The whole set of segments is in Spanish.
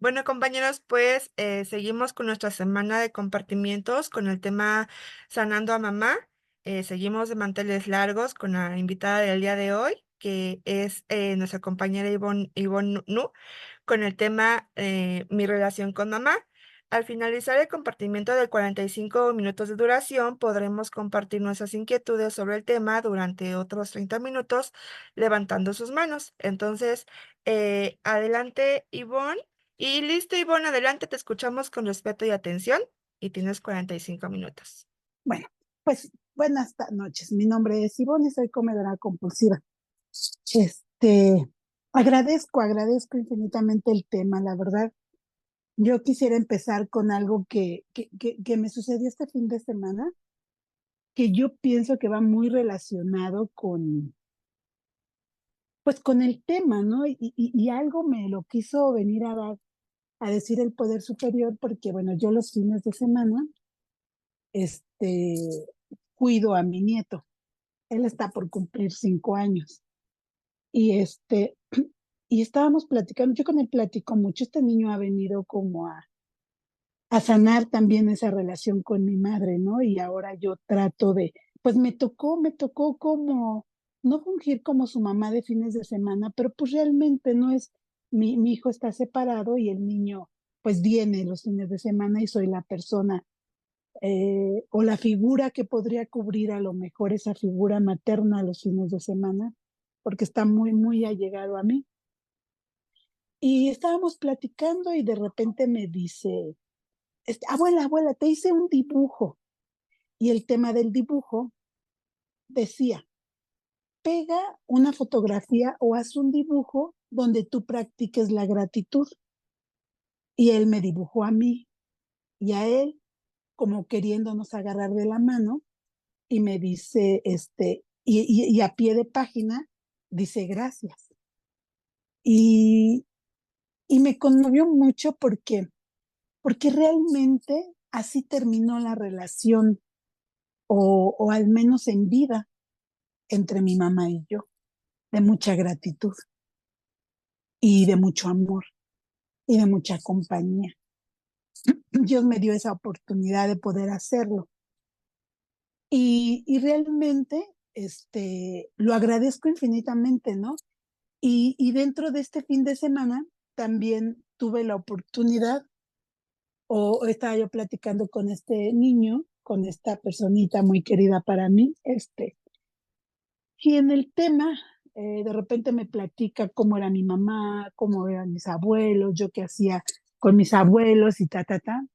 Bueno, compañeros, pues seguimos con nuestra semana de compartimientos con el tema Sanando a Mamá. Seguimos de manteles largos con la invitada del día de hoy, que es nuestra compañera Ivonne Nu, con el tema Mi relación con mamá. Al finalizar el compartimiento de 45 minutos de duración, podremos compartir nuestras inquietudes sobre el tema durante otros 30 minutos, levantando sus manos. Entonces, adelante, Ivonne. Y listo, Ivonne, adelante, te escuchamos con respeto y atención y tienes 45 minutos. Bueno, pues buenas noches. Mi nombre es Ivonne y soy comedora compulsiva. Este, agradezco infinitamente el tema, la verdad. Yo quisiera empezar con algo que me sucedió este fin de semana, que yo pienso que va muy relacionado pues con el tema, ¿no? Y algo me lo quiso venir a decir el Poder Superior, porque bueno, yo los fines de semana, este, cuido a mi nieto. Él está por cumplir 5 años. Y y estábamos platicando, yo con él platico mucho, este niño ha venido como a sanar también esa relación con mi madre, ¿no? Y ahora yo trato pues me tocó como, no fungir como su mamá de fines de semana, pero pues realmente no es, mi hijo está separado y el niño pues viene los fines de semana y soy la persona o la figura que podría cubrir a lo mejor esa figura materna los fines de semana, porque está muy, muy allegado a mí. Y estábamos platicando y de repente me dice, abuela, te hice un dibujo. Y el tema del dibujo decía, pega una fotografía o haz un dibujo donde tú practiques la gratitud. Y él me dibujó a mí y a él como queriéndonos agarrar de la mano y me dice, y a pie de página dice gracias. Y, y me conmovió mucho porque realmente así terminó la relación, o al menos en vida, entre mi mamá y yo, de mucha gratitud y de mucho amor y de mucha compañía. Dios me dio esa oportunidad de poder hacerlo. Y realmente lo agradezco infinitamente, ¿no? Y dentro de este fin de semana también tuve la oportunidad, o estaba yo platicando con este niño, con esta personita muy querida para mí, y en el tema, de repente me platica cómo era mi mamá, cómo eran mis abuelos, yo qué hacía con mis abuelos y ta, ta, ta.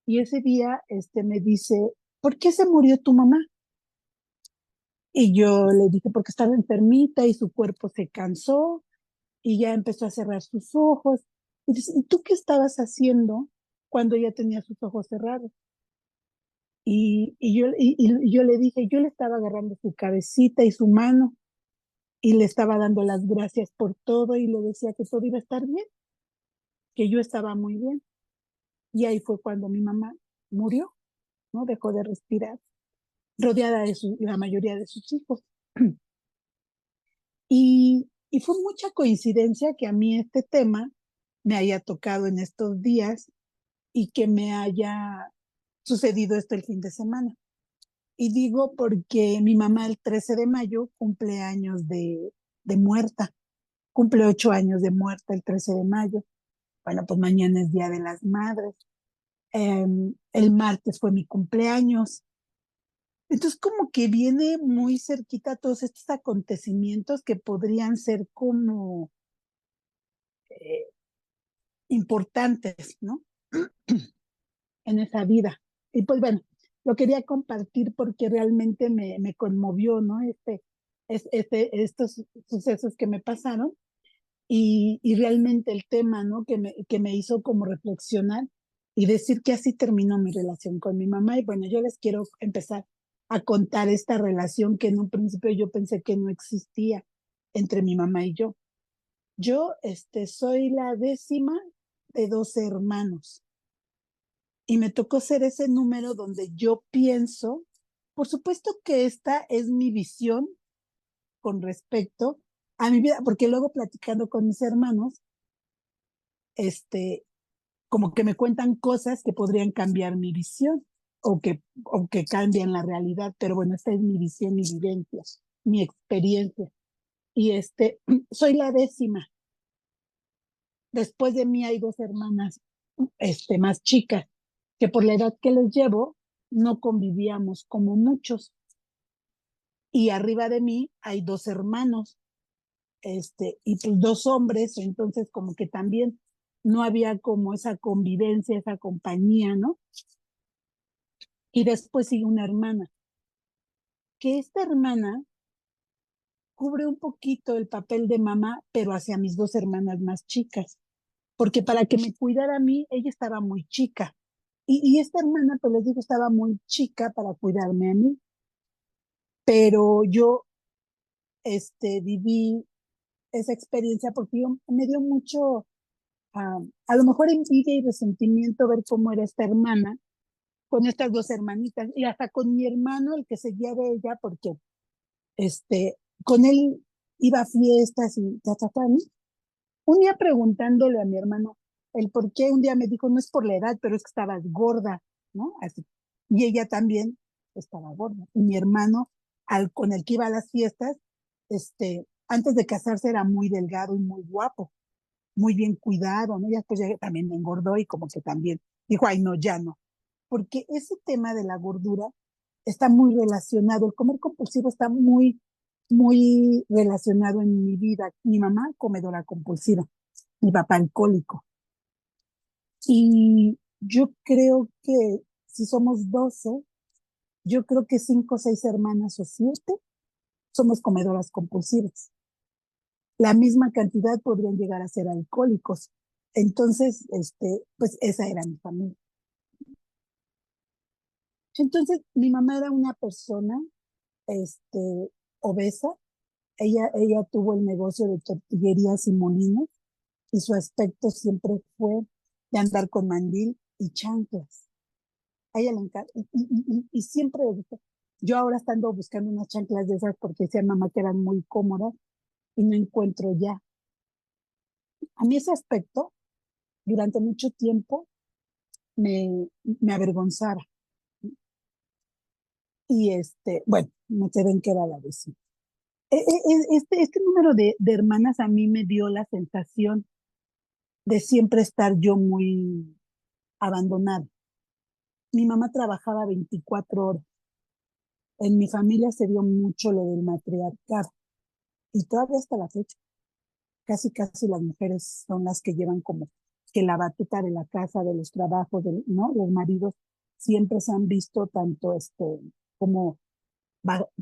Y ese día, me dice, ¿por qué se murió tu mamá? Y yo le dije, porque estaba enfermita y su cuerpo se cansó y ya empezó a cerrar sus ojos. Y dice, ¿y tú qué estabas haciendo cuando ella tenía sus ojos cerrados? Y yo le dije, yo le estaba agarrando su cabecita y su mano y le estaba dando las gracias por todo y le decía que todo iba a estar bien, que yo estaba muy bien. Y ahí fue cuando mi mamá murió, ¿no? Dejó de respirar, rodeada de la mayoría de sus hijos. Y fue mucha coincidencia que a mí este tema me haya tocado en estos días y que me haya sucedido esto el fin de semana. Y digo porque mi mamá el 13 de mayo cumple años de muerta, cumple 8 años de muerta el 13 de mayo. Bueno, pues mañana es Día de las Madres. El martes fue mi cumpleaños. Entonces, como que viene muy cerquita todos estos acontecimientos que podrían ser como eh, importantes, ¿no? En esa vida. Y pues bueno, lo quería compartir porque realmente me conmovió, ¿no? Estos sucesos que me pasaron y realmente el tema, ¿no? Que me hizo como reflexionar y decir que así terminó mi relación con mi mamá. Y bueno, yo les quiero empezar a contar esta relación que en un principio yo pensé que no existía entre mi mamá y yo. Yo, soy la décima de 12 hermanos y me tocó ser ese número donde yo pienso, por supuesto que esta es mi visión con respecto a mi vida, porque luego platicando con mis hermanos, este, como que me cuentan cosas que podrían cambiar mi visión o que cambian la realidad, pero bueno, esta es mi visión, mi vivencia, mi experiencia. Y soy la décima. Después de mí hay dos hermanas, más chicas, que por la edad que les llevo, no convivíamos como muchos. Y arriba de mí hay dos hermanos, y pues dos hombres, entonces como que también no había como esa convivencia, esa compañía, ¿no? Y después sigue una hermana, que esta hermana cubre un poquito el papel de mamá, pero hacia mis dos hermanas más chicas, porque para que me cuidara a mí, ella estaba muy chica. Y esta hermana, pues les digo, estaba muy chica para cuidarme a mí, pero yo viví esa experiencia porque me dio mucho, a lo mejor envidia y resentimiento ver cómo era esta hermana con estas dos hermanitas y hasta con mi hermano, el que seguía de ella, porque este, con él iba a fiestas y ta, ¿no? Un día preguntándole a mi hermano el por qué, un día me dijo, no es por la edad, pero es que estabas gorda, ¿no? Así. Y ella también estaba gorda. Y mi hermano, con el que iba a las fiestas, antes de casarse era muy delgado y muy guapo, muy bien cuidado, ¿no? Y después ya también me engordó y como que también dijo, ay, no, ya no. Porque ese tema de la gordura está muy relacionado, el comer compulsivo está muy, muy relacionado en mi vida. Mi mamá, comedora compulsiva, mi papá alcohólico. Y yo creo que si somos 12, yo creo que 5 o 6 hermanas o 7 somos comedoras compulsivas. La misma cantidad podrían llegar a ser alcohólicos. Entonces, pues esa era mi familia. Entonces, mi mamá era una persona, obesa. Ella tuvo el negocio de tortillerías y molinos y su aspecto siempre fue de andar con mandil y chanclas. A ella le encanta. Y siempre le gusta. Yo ahora estando buscando unas chanclas de esas porque decía mamá que eran muy cómodas y no encuentro ya. A mí ese aspecto durante mucho tiempo me avergonzaba. Y bueno, no sé en qué era la vecina. Este número de hermanas a mí me dio la sensación de siempre estar yo muy abandonada. Mi mamá trabajaba 24 horas. En mi familia se dio mucho lo del matriarcado y todavía hasta la fecha. Casi, casi las mujeres son las que llevan como que la batuta de la casa, de los trabajos, ¿no? Los maridos siempre se han visto tanto como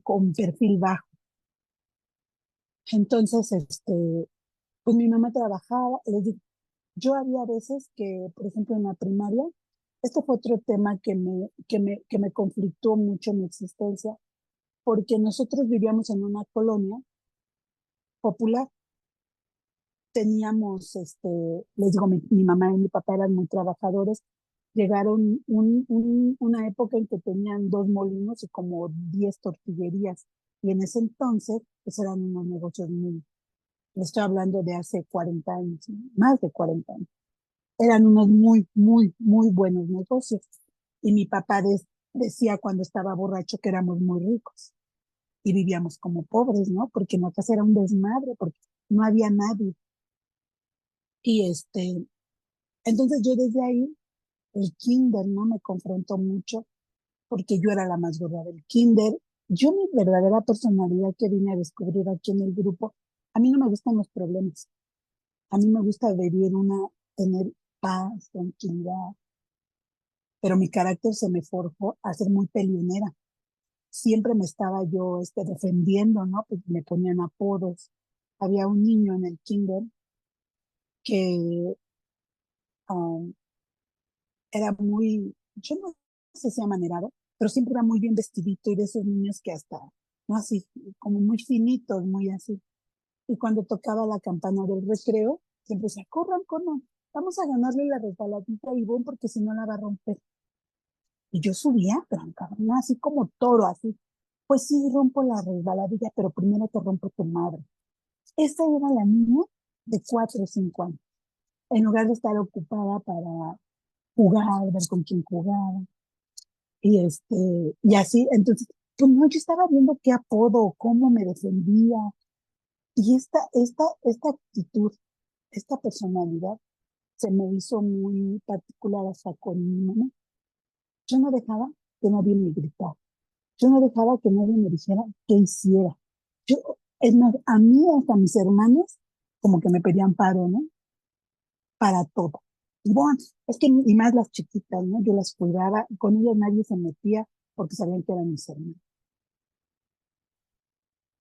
con perfil bajo. Entonces, pues mi mamá trabajaba, les digo, yo había veces que, por ejemplo, en la primaria, este fue otro tema que me conflictó mucho mi existencia, porque nosotros vivíamos en una colonia popular. Teníamos, les digo, mi mamá y mi papá eran muy trabajadores. Llegaron una época en que tenían 2 molinos y como 10 tortillerías. Y en ese entonces, pues eran unos negocios muy, le estoy hablando de hace 40 años, ¿no? Más de 40 años. Eran unos muy, muy, muy buenos negocios. Y mi papá decía cuando estaba borracho que éramos muy ricos y vivíamos como pobres, ¿no? Porque en la casa era un desmadre, porque no había nadie. Y entonces yo desde ahí, el kinder, ¿no? Me confrontó mucho porque yo era la más gorda del kinder. Yo mi verdadera personalidad que vine a descubrir aquí en el grupo, a mí no me gustan los problemas. A mí me gusta tener paz, tranquilidad, pero mi carácter se me forjó a ser muy peleonera. Siempre me estaba yo defendiendo, ¿no? Pues me ponían apodos. Había un niño en el kinder que um, era muy, yo no sé si amanerado, pero siempre era muy bien vestidito y de esos niños que hasta, no así, como muy finitos, muy así. Y cuando tocaba la campana del recreo, siempre decía, corran, corran, vamos a ganarle la resbaladita a Ivonne porque si no la va a romper. Y yo subía, pero cabrón, así como toro, así. Pues sí, rompo la resbaladilla, pero primero te rompo tu madre. Esa era la niña de 4 o 5 años. en lugar de estar ocupada para jugar, ver con quién jugaba, y así, entonces, pues no, yo estaba viendo qué apodo, cómo me defendía, y esta actitud, esta personalidad se me hizo muy particular hasta con mi mamá. Yo no dejaba que nadie me gritara. Yo no dejaba que nadie me dijera qué hiciera. Yo, es más, a mí hasta mis hermanos como que me pedían paro, ¿no? Para todo. Y bueno, es que, y más las chiquitas, ¿no? Yo las cuidaba, y con ellas nadie se metía porque sabían que eran mis hermanos.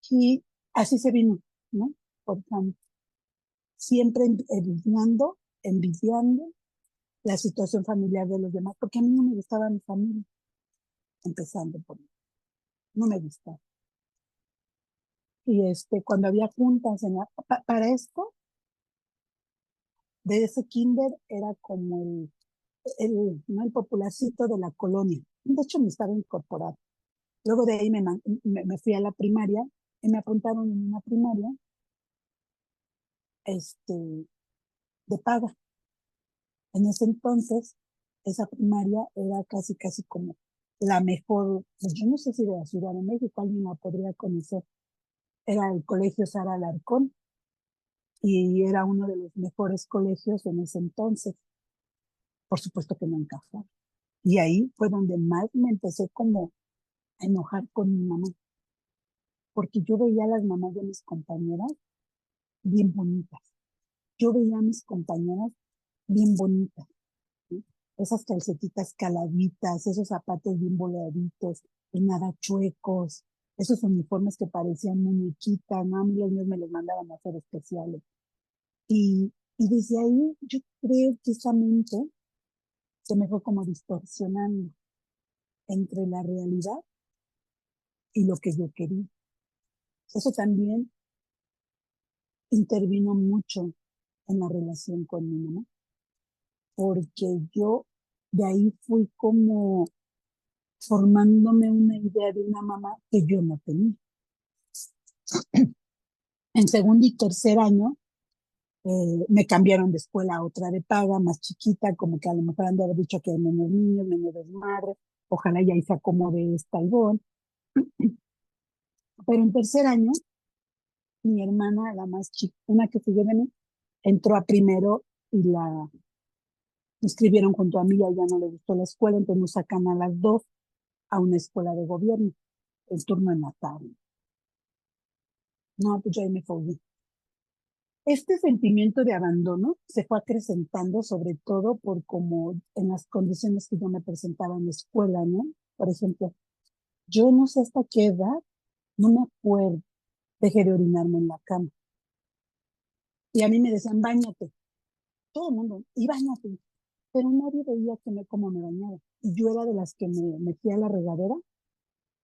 Y así se vino, ¿no? Por tanto, siempre envidiando la situación familiar de los demás, porque a mí no me gustaba mi familia, empezando por mí, no me gustaba. Y cuando había juntas para esto, de ese kinder era como ¿no? El popularcito de la colonia. De hecho, me estaba incorporado. Luego de ahí me fui a la primaria y me apuntaron en una primaria de paga. En ese entonces, esa primaria era casi, casi como la mejor, pues yo no sé si de la Ciudad de México, alguien la podría conocer. Era el Colegio Sara Alarcón y era uno de los mejores colegios en ese entonces. Por supuesto que no encajó. Y ahí fue donde más me empecé como a enojar con mi mamá, porque yo veía a las mamás de mis compañeras bien bonitas. Yo veía a mis compañeras bien bonitas, ¿sí? Esas calcetitas caladitas, esos zapatos bien voladitos, y nada chuecos, esos uniformes que parecían muñequitas, ¿no? A mí los míos me los mandaban a hacer especiales. Y desde ahí yo creo que esa mente se me fue como distorsionando entre la realidad y lo que yo quería. Eso también intervino mucho en la relación con mi mamá, porque yo de ahí fui como formándome una idea de una mamá que yo no tenía. En segundo y tercer año me cambiaron de escuela a otra de paga, más chiquita, como que a lo mejor han de haber dicho que hay menos niños, menos desmadre, ojalá ya ahí se acomode esta igual. Pero en tercer año, mi hermana, la más chica, una que sigue de mí, entró a primero y la inscribieron junto a mí, a ella no le gustó la escuela, entonces nos sacan a las dos a una escuela de gobierno, el turno en la tarde. No, pues yo ahí me fui. Este sentimiento de abandono se fue acrecentando sobre todo por como en las condiciones que yo me presentaba en la escuela, ¿no? Por ejemplo, yo no sé hasta qué edad, no me acuerdo, dejé de orinarme en la cama. Y a mí me decían, báñate. Todo el mundo, y báñate. Pero nadie veía cómo me bañaba. Y yo era de las que me metía a la regadera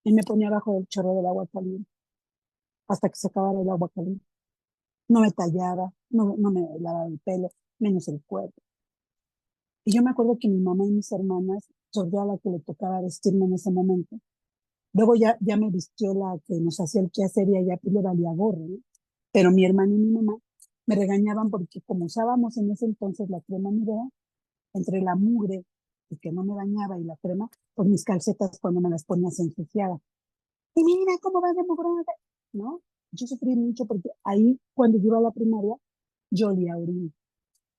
y me ponía abajo del chorro del agua caliente hasta que se acabara el agua caliente. No me tallaba, no me lavaba el pelo, menos el cuerpo. Y yo me acuerdo que mi mamá y mis hermanas, sobre todo a la que le tocaba vestirme en ese momento, luego ya me vistió la que nos hacía el quehacer y a ella pues le valía gorro, ¿no? Pero mi hermana y mi mamá me regañaban porque como usábamos en ese entonces la crema Nivea, entre la mugre y que no me bañaba y la crema, pues mis calcetas cuando me las ponía se ensuciaban. Y mira cómo va de mugrosa, ¿no? Yo sufrí mucho porque ahí, cuando yo iba a la primaria, yo olía a orina.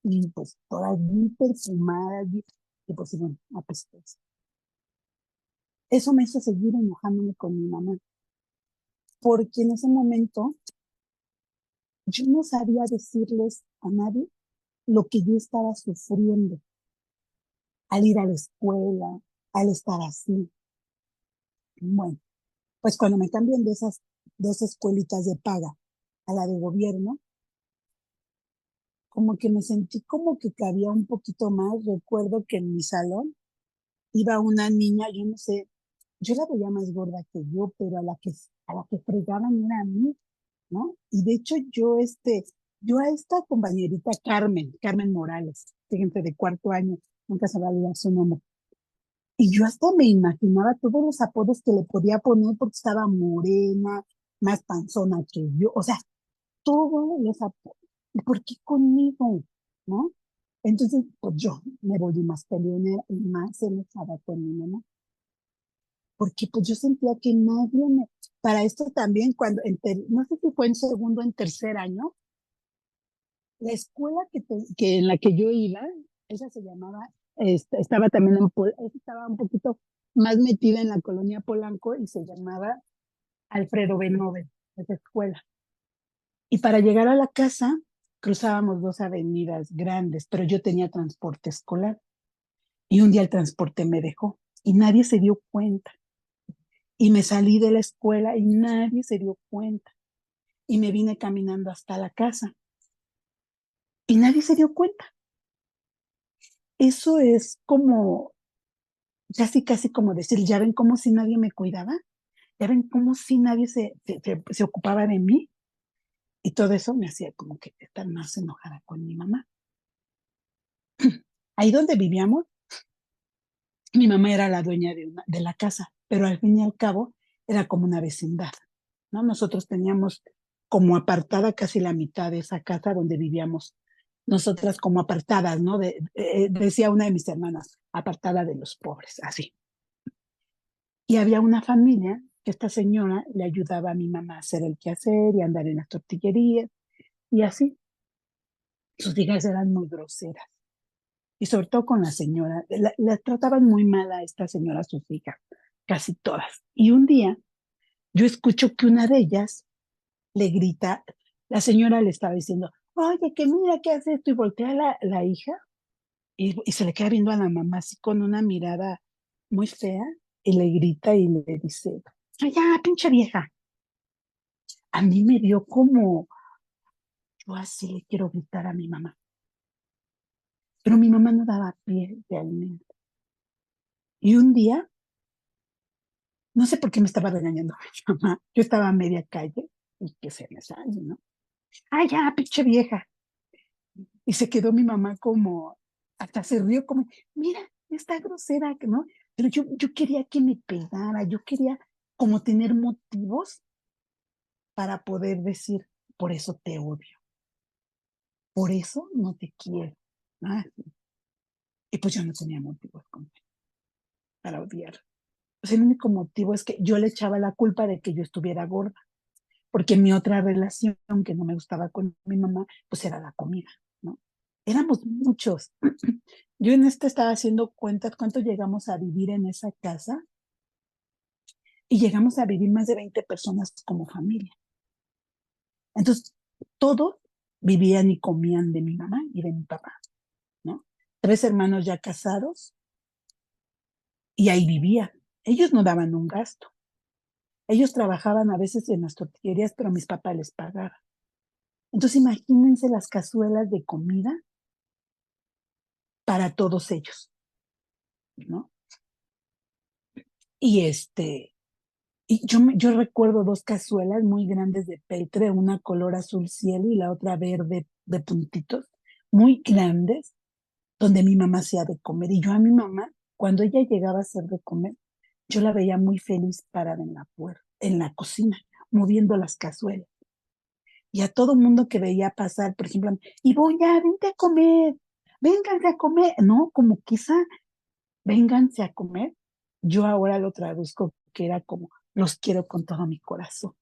Y pues todas bien perfumadas, y pues bueno, apestosa. Eso me hizo seguir enojándome con mi mamá, porque en ese momento yo no sabía decirles a nadie lo que yo estaba sufriendo al ir a la escuela, al estar así. Bueno, pues cuando me cambian de esas dos escuelitas de paga a la de gobierno, como que me sentí como que cabía un poquito más. Recuerdo que en mi salón iba una niña, yo no sé, yo la veía más gorda que yo, pero a la que fregaban era a mí, ¿no? Y de hecho yo a esta compañerita Carmen Morales, fíjense, de cuarto año, nunca se va a olvidar su nombre. Y yo hasta me imaginaba todos los apodos que le podía poner porque estaba morena, más panzona que yo, o sea, todos los apodos. ¿Y por qué conmigo? ¿No? Entonces, pues yo me volví más peleonera y más enojada con mi mamá, porque pues yo sentía que nadie me... Para esto también, cuando, no sé si fue en segundo o en tercer año, la escuela que en la que yo iba, esa se llamaba, estaba también estaba un poquito más metida en la colonia Polanco y se llamaba Alfredo Benoven, esa escuela. Y para llegar a la casa cruzábamos dos avenidas grandes, pero yo tenía transporte escolar y un día el transporte me dejó y nadie se dio cuenta. Y me salí de la escuela y nadie se dio cuenta. Y me vine caminando hasta la casa y nadie se dio cuenta. Eso es como, casi, casi como decir, ya ven como si nadie me cuidaba, ya ven como si nadie se ocupaba de mí. Y todo eso me hacía como que estar más enojada con mi mamá. Ahí donde vivíamos, mi mamá era la dueña de la casa, pero al fin y al cabo era como una vecindad, ¿no? Nosotros teníamos como apartada casi la mitad de esa casa donde vivíamos, nosotras como apartadas, ¿no? Decía una de mis hermanas, apartada de los pobres, así. Y había una familia que esta señora le ayudaba a mi mamá a hacer el quehacer y andar en las tortillerías y así. Sus hijas eran muy groseras y sobre todo con la señora, la trataban muy mal a esta señora, sus hijas, casi todas. Y un día yo escucho que una de ellas le grita, la señora le estaba diciendo, oye, que mira, ¿qué hace esto? Y voltea la hija y se le queda viendo a la mamá así con una mirada muy fea y le grita y le dice, "Ay, ya, pinche vieja". A mí me dio como, yo así le quiero gritar a mi mamá, pero mi mamá no daba pie de alimento. Y un día, no sé por qué me estaba regañando mi mamá, yo estaba a media calle y que se me sale, ¿no? Ay, ya, pinche vieja. Y se quedó mi mamá como, hasta se rió como, mira, está grosera, ¿no? Pero yo quería que me pegara, yo quería como tener motivos para poder decir, por eso te odio, por eso no te quiero. Ah, y pues yo no tenía motivos para odiar. O sea, el único motivo es que yo le echaba la culpa de que yo estuviera gorda, porque mi otra relación que no me gustaba con mi mamá, pues era la comida, ¿no? Éramos muchos. Yo en este estaba haciendo cuentas cuánto llegamos a vivir en esa casa y llegamos a vivir más de 20 personas como familia. Entonces, todos vivían y comían de mi mamá y de mi papá, ¿no? Tres hermanos ya casados y ahí vivían. Ellos no daban un gasto. Ellos trabajaban a veces en las tortillerías, pero mis papás les pagaban. Entonces, imagínense las cazuelas de comida para todos ellos, ¿no? Y yo recuerdo dos cazuelas muy grandes de peltre, una color azul cielo y la otra verde de puntitos, muy grandes, donde mi mamá hacía de comer. Y yo a mi mamá, cuando ella llegaba a hacer de comer, yo la veía muy feliz parada en la puerta, en la cocina, moviendo las cazuelas. Y a todo mundo que veía pasar, por ejemplo, y voy ya, vente a comer, vénganse a comer, ¿no? Como quizá vénganse a comer, yo ahora lo traduzco que era como, los quiero con todo mi corazón,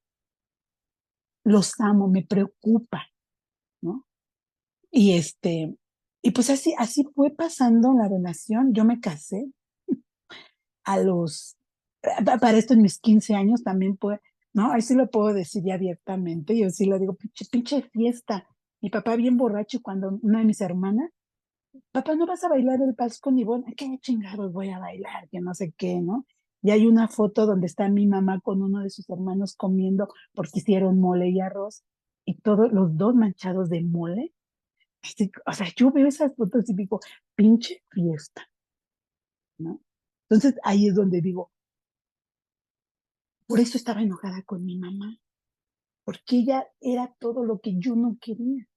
los amo, me preocupa, ¿no? Y y pues así fue pasando la relación, yo me casé a para esto en mis 15 años también fue, ¿no? Ahí sí lo puedo decir ya abiertamente, yo sí lo digo, pinche fiesta, mi papá bien borracho cuando una de mis hermanas, papá, ¿no vas a bailar el vals con Ivonne? ¿Qué chingados voy a bailar? Que no sé qué, ¿no? Y hay una foto donde está mi mamá con uno de sus hermanos comiendo porque hicieron mole y arroz y todos los dos manchados de mole. Así, o sea, yo veo esas fotos y digo, pinche fiesta, ¿no? Entonces ahí es donde digo, por eso estaba enojada con mi mamá, porque ella era todo lo que yo no quería.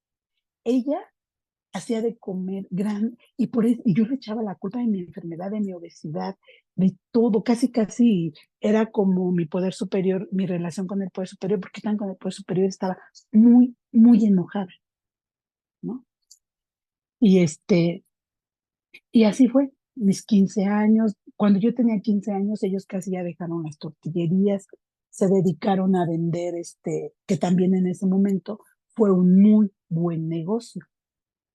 Ella hacía de comer gran, y por eso, y yo le echaba la culpa de mi enfermedad, de mi obesidad, de todo, casi, casi era como mi poder superior, mi relación con el poder superior, porque tan con el poder superior estaba muy, muy enojada, ¿no? Y y así fue, mis 15 años. Cuando yo tenía 15 años, ellos casi ya dejaron las tortillerías, se dedicaron a vender, que también en ese momento fue un muy buen negocio,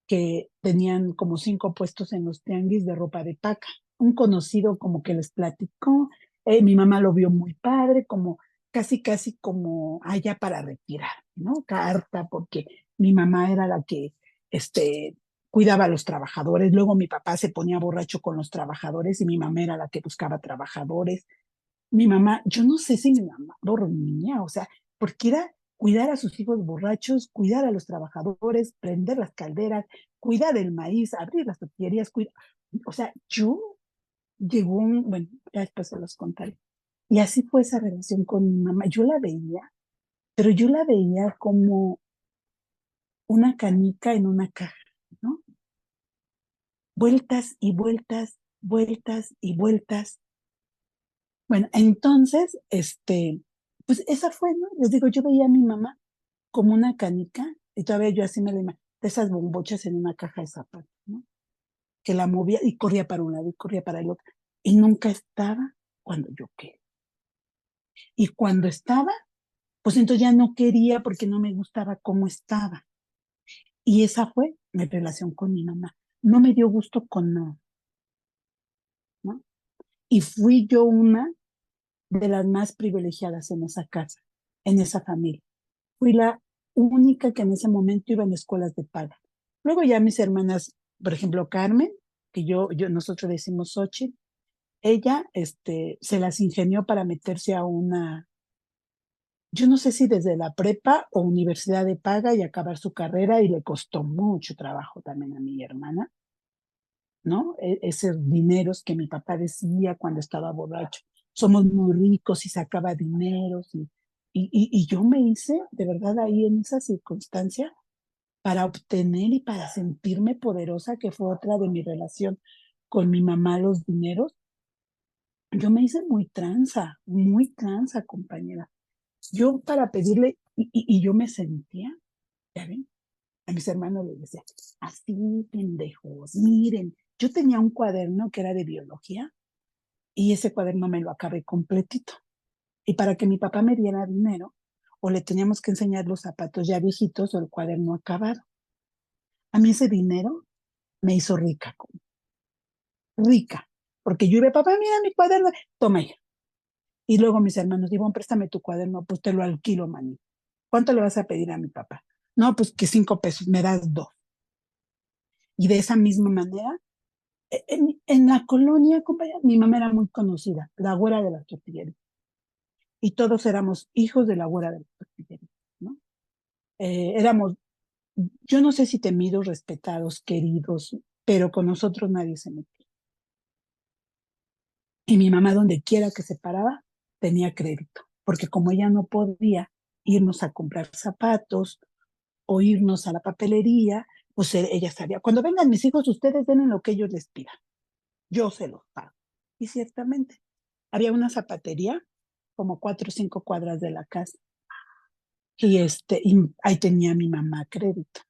que tenían como 5 puestos en los tianguis de ropa de paca. Un conocido como que les platicó, mi mamá lo vio muy padre, como casi como allá para retirar, ¿no? Carta, porque mi mamá era la que, cuidaba a los trabajadores, luego mi papá se ponía borracho con los trabajadores y mi mamá era la que buscaba trabajadores. Mi mamá, yo no sé si mi mamá dormía, o sea, porque era cuidar a sus hijos borrachos, cuidar a los trabajadores, prender las calderas, cuidar el maíz, abrir las tortillerías, o sea, bueno, ya después se los contaré. Y así fue esa relación con mi mamá. Yo la veía, pero yo la veía como una canica en una caja, ¿no? Vueltas y vueltas, vueltas y vueltas. Bueno, entonces, pues esa fue, ¿no? Les digo, yo veía a mi mamá como una canica, y todavía yo así me la imagino, de esas bombochas en una caja de zapatos, ¿no? Que la movía y corría para un lado y corría para el otro, y nunca estaba cuando yo quería. Y cuando estaba, pues entonces ya no quería porque no me gustaba cómo estaba. Y esa fue mi relación con mi mamá. No me dio gusto con nada, ¿no? Y fui yo una de las más privilegiadas en esa casa, en esa familia. Fui la única que en ese momento iba en escuelas de paga. Luego ya mis hermanas, por ejemplo, Carmen, que nosotros decimos Xochitl, ella, se las ingenió para meterse a yo no sé si desde la prepa o universidad de paga y acabar su carrera y le costó mucho trabajo también a mi hermana, ¿no? Esos dineros que mi papá decía cuando estaba borracho, somos muy ricos y sacaba dineros y yo me hice, de verdad, ahí en esa circunstancia para obtener y para sentirme poderosa, que fue otra de mi relación con mi mamá, los dineros. Yo me hice muy tranza, compañera. Yo para pedirle, y yo me sentía, ya ven, a mis hermanos les decía, así pendejos, miren, yo tenía un cuaderno que era de biología y ese cuaderno me lo acabé completito. Y para que mi papá me diera dinero, o le teníamos que enseñar los zapatos ya viejitos o el cuaderno acabado. A mí ese dinero me hizo rica, rica, porque yo iba, papá, mira mi cuaderno, toma ya. Y luego mis hermanos, digo, préstame tu cuaderno, pues te lo alquilo, mani. ¿Cuánto le vas a pedir a mi papá? No, pues que 5 pesos, me das dos. Y de esa misma manera, en la colonia, compañera, mi mamá era muy conocida, la güera de la tortillería. Y todos éramos hijos de la güera de la tortillería, ¿no? Éramos, yo no sé si temidos, respetados, queridos, pero con nosotros nadie se metía. Y mi mamá, donde quiera que se paraba, tenía crédito, porque como ella no podía irnos a comprar zapatos o irnos a la papelería, pues ella sabía, cuando vengan mis hijos, ustedes den lo que ellos les pidan, yo se los pago. Y ciertamente, había una zapatería como 4 o 5 cuadras de la casa, y ahí tenía mi mamá crédito,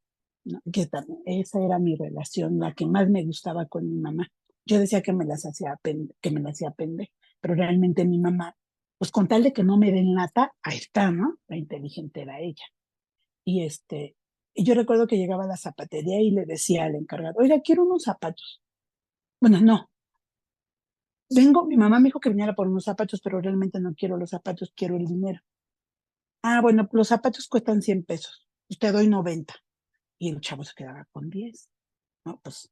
¿no? Que también, esa era mi relación, la que más me gustaba con mi mamá. Yo decía que que me la hacía pende, pero realmente mi mamá, pues con tal de que no me den lata, ahí está, ¿no? La inteligente era ella. Y y yo recuerdo que llegaba a la zapatería y le decía al encargado, oiga, quiero unos zapatos. Bueno, no, mi mamá me dijo que viniera por unos zapatos, pero realmente no quiero los zapatos, quiero el dinero. Ah, bueno, los zapatos cuestan 100 pesos, usted doy 90. Y el chavo se quedaba con 10. No, pues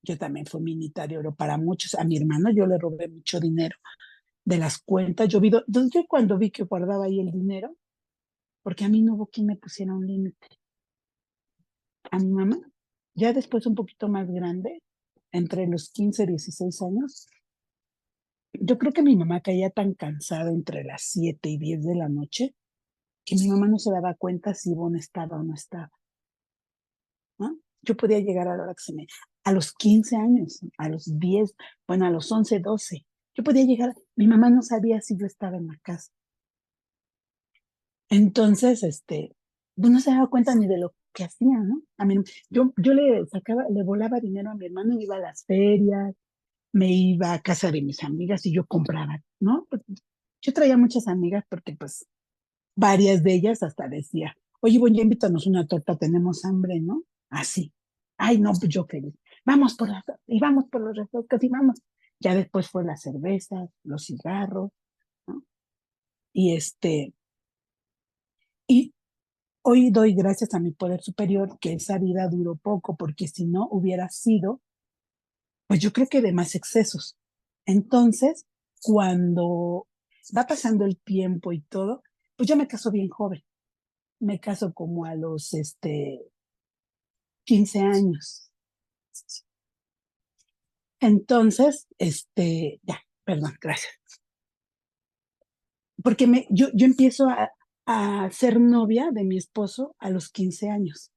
yo también fui minita de oro para muchos. A mi hermano yo le robé mucho dinero de las cuentas. Entonces yo cuando vi que guardaba ahí el dinero, porque a mí no hubo quien me pusiera un límite. A mi mamá, ya después un poquito más grande, entre los 15 y 16 años, yo creo que mi mamá caía tan cansada entre las 7 y 10 de la noche que mi mamá no se daba cuenta si Ivonne estaba o no estaba, ¿no? Yo podía llegar a la hora que a los 15 años, a los 10, bueno, a los 11, 12. Yo podía llegar, mi mamá no sabía si yo estaba en la casa. Entonces, pues no se daba cuenta ni de lo ¿qué hacía, no? A mí, yo le sacaba, le volaba dinero a mi hermano, iba a las ferias, me iba a casa de mis amigas y yo compraba, ¿no? Pues, yo traía muchas amigas porque pues varias de ellas hasta decía, oye, bueno, ya invítanos una torta, tenemos hambre, ¿no? Así. Ay, no, pues yo feliz. Vamos por las, y vamos por los refrescos y vamos. Ya después fue las cervezas, los cigarros, ¿no? Y y hoy doy gracias a mi poder superior que esa vida duró poco, porque si no hubiera sido, pues yo creo que de más excesos. Entonces, cuando va pasando el tiempo y todo, pues yo me caso bien joven. Me caso como a los 15 años. Entonces, ya, perdón, gracias. Porque yo empiezo a ser novia de mi esposo a los 15 años.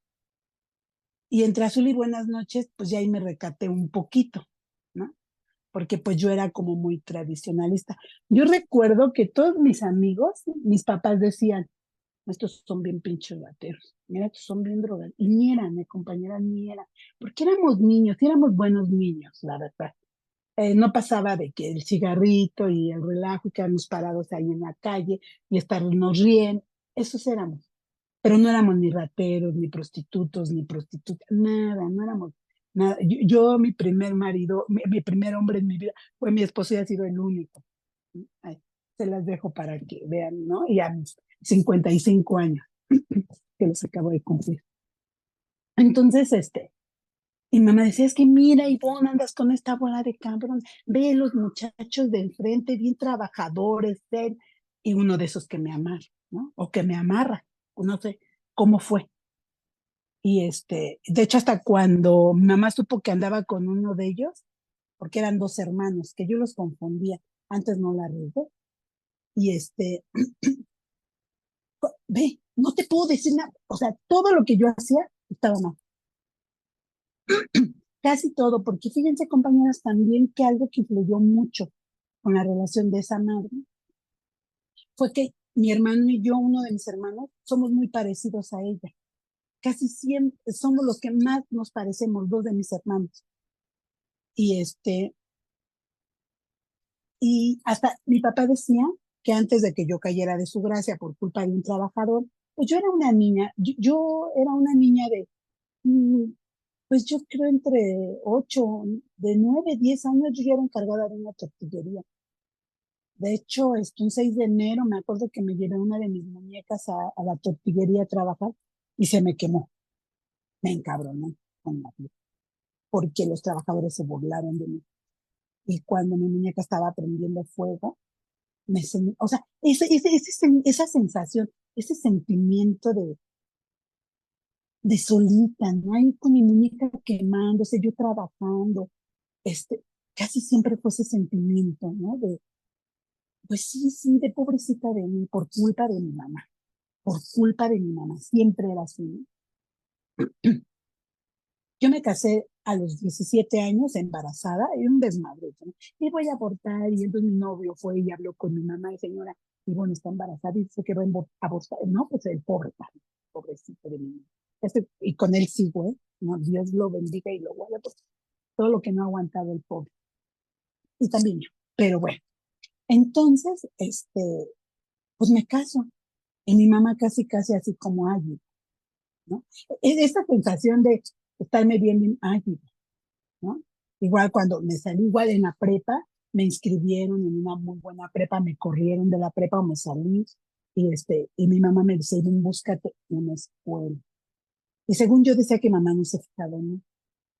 Y entre azul y buenas noches, pues ya ahí me recaté un poquito, ¿no? Porque pues yo era como muy tradicionalista. Yo recuerdo que todos mis amigos, mis papás decían, estos son bien pinches rateros, mira, estos son bien drogados. Y ni eran, mi compañera ni era, porque éramos niños, y éramos buenos niños, la verdad. No pasaba de que el cigarrito y el relajo y quedarnos parados ahí en la calle y estarnos riendo, esos éramos. Pero no éramos ni rateros, ni prostitutos, ni prostitutas, nada, no éramos nada. Mi primer marido, mi primer hombre en mi vida fue mi esposo y ha sido el único. Ay, se las dejo para que vean, ¿no? Y a mis 55 años, que los acabo de cumplir. Entonces, y mamá decía, es que mira, Ivonne, andas con esta bola de cabrón, ve los muchachos de enfrente, bien trabajadores, y uno de esos que me amarra, ¿no? O que me amarra, no sé cómo fue. Y de hecho, hasta cuando mi mamá supo que andaba con uno de ellos, porque eran dos hermanos, que yo los confundía, antes no la regué, y ve, no te puedo decir nada, o sea, todo lo que yo hacía estaba mal, casi todo, porque fíjense, compañeras, también que algo que influyó mucho con la relación de esa madre fue que mi hermano y yo, uno de mis hermanos, somos muy parecidos a ella. Casi siempre somos los que más nos parecemos, dos de mis hermanos. Y y hasta mi papá decía que antes de que yo cayera de su gracia por culpa de un trabajador, pues yo era una niña, yo era una niña de, mm, pues yo creo entre 8, de 9, 10 años, yo ya era encargada de una tortillería. De hecho, un 6 de enero me acuerdo que me llevé una de mis muñecas a la tortillería a trabajar y se me quemó. Me encabroné con la vida, porque los trabajadores se burlaron de mí. Y cuando mi muñeca estaba prendiendo fuego, o sea, esa sensación, ese sentimiento de solita, ¿no? Ahí con mi muñeca quemándose, yo trabajando, este, casi siempre fue ese sentimiento, ¿no? Pues sí, sí, de pobrecita de mí, por culpa de mi mamá, por culpa de mi mamá, siempre era así, ¿no? Yo me casé a los 17 años embarazada, era un desmadre, ¿no? Y voy a abortar, y entonces mi novio fue y habló con mi mamá y señora, y bueno, está embarazada y dice que va a abortar, no, pues el pobre padre, pobrecito de mí. Y con él sigo, ¿eh? No, Dios lo bendiga y lo guarde, pues, todo lo que no ha aguantado el pobre, y también yo, pero bueno, entonces, pues me caso, y mi mamá casi, casi así como ay, ¿no? Esa sensación de estarme bien, ay, ¿no? Igual cuando me salí, igual en la prepa, me inscribieron en una muy buena prepa, me corrieron de la prepa o me salí, y mi mamá me dice, ven, búscate una escuela. Y según yo decía que mamá no se fijaba en mí.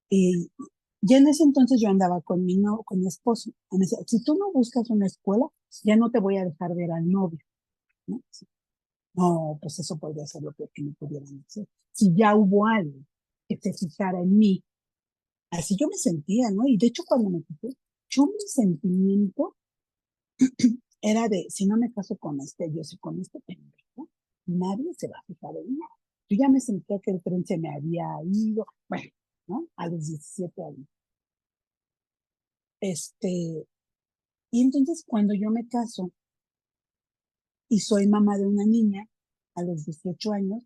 Y ya en ese entonces yo andaba con no, con mi esposo. Y me decía, si tú no buscas una escuela, ya no te voy a dejar ver al novio, ¿no? Sí. No, pues eso podría ser lo peor que me pudieran hacer. Si ya hubo alguien que se fijara en mí, así yo me sentía, ¿no? Y de hecho cuando me casé, yo mi sentimiento era de, si no me caso con yo soy con este pendejo, nadie se va a fijar en mí. Yo ya me sentía que el tren se me había ido, bueno, ¿no? A los 17 años. Y entonces cuando yo me caso y soy mamá de una niña a los 18 años,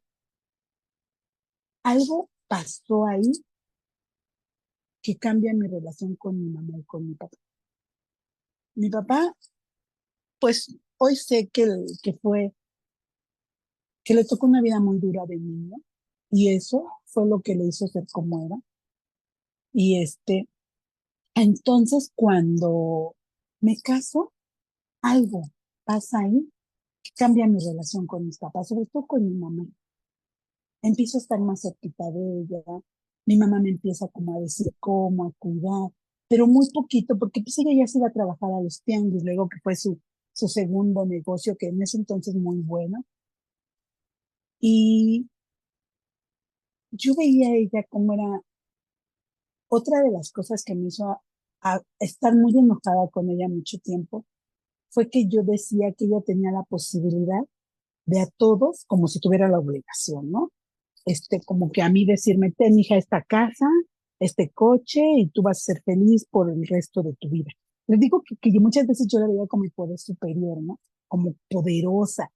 algo pasó ahí que cambia mi relación con mi mamá y con mi papá. Mi papá, pues hoy sé que le tocó una vida muy dura de niño y eso fue lo que le hizo ser como era. Y entonces cuando me caso, algo pasa ahí que cambia mi relación con mis papás, sobre todo con mi mamá. Empiezo a estar más cerquita de ella, mi mamá me empieza como a decir cómo, a cuidar, pero muy poquito, porque pues ella ya se iba a trabajar a los tianguis, luego que fue su segundo negocio, que en ese entonces muy bueno, y yo veía a ella como era otra de las cosas que me hizo a estar muy enojada con ella mucho tiempo, fue que yo decía que ella tenía la posibilidad de a todos como si tuviera la obligación, ¿no? Como que a mí decirme, ten, hija, esta casa, este coche, y tú vas a ser feliz por el resto de tu vida. Les digo que muchas veces yo la veía como el poder superior, ¿no? Como poderosa.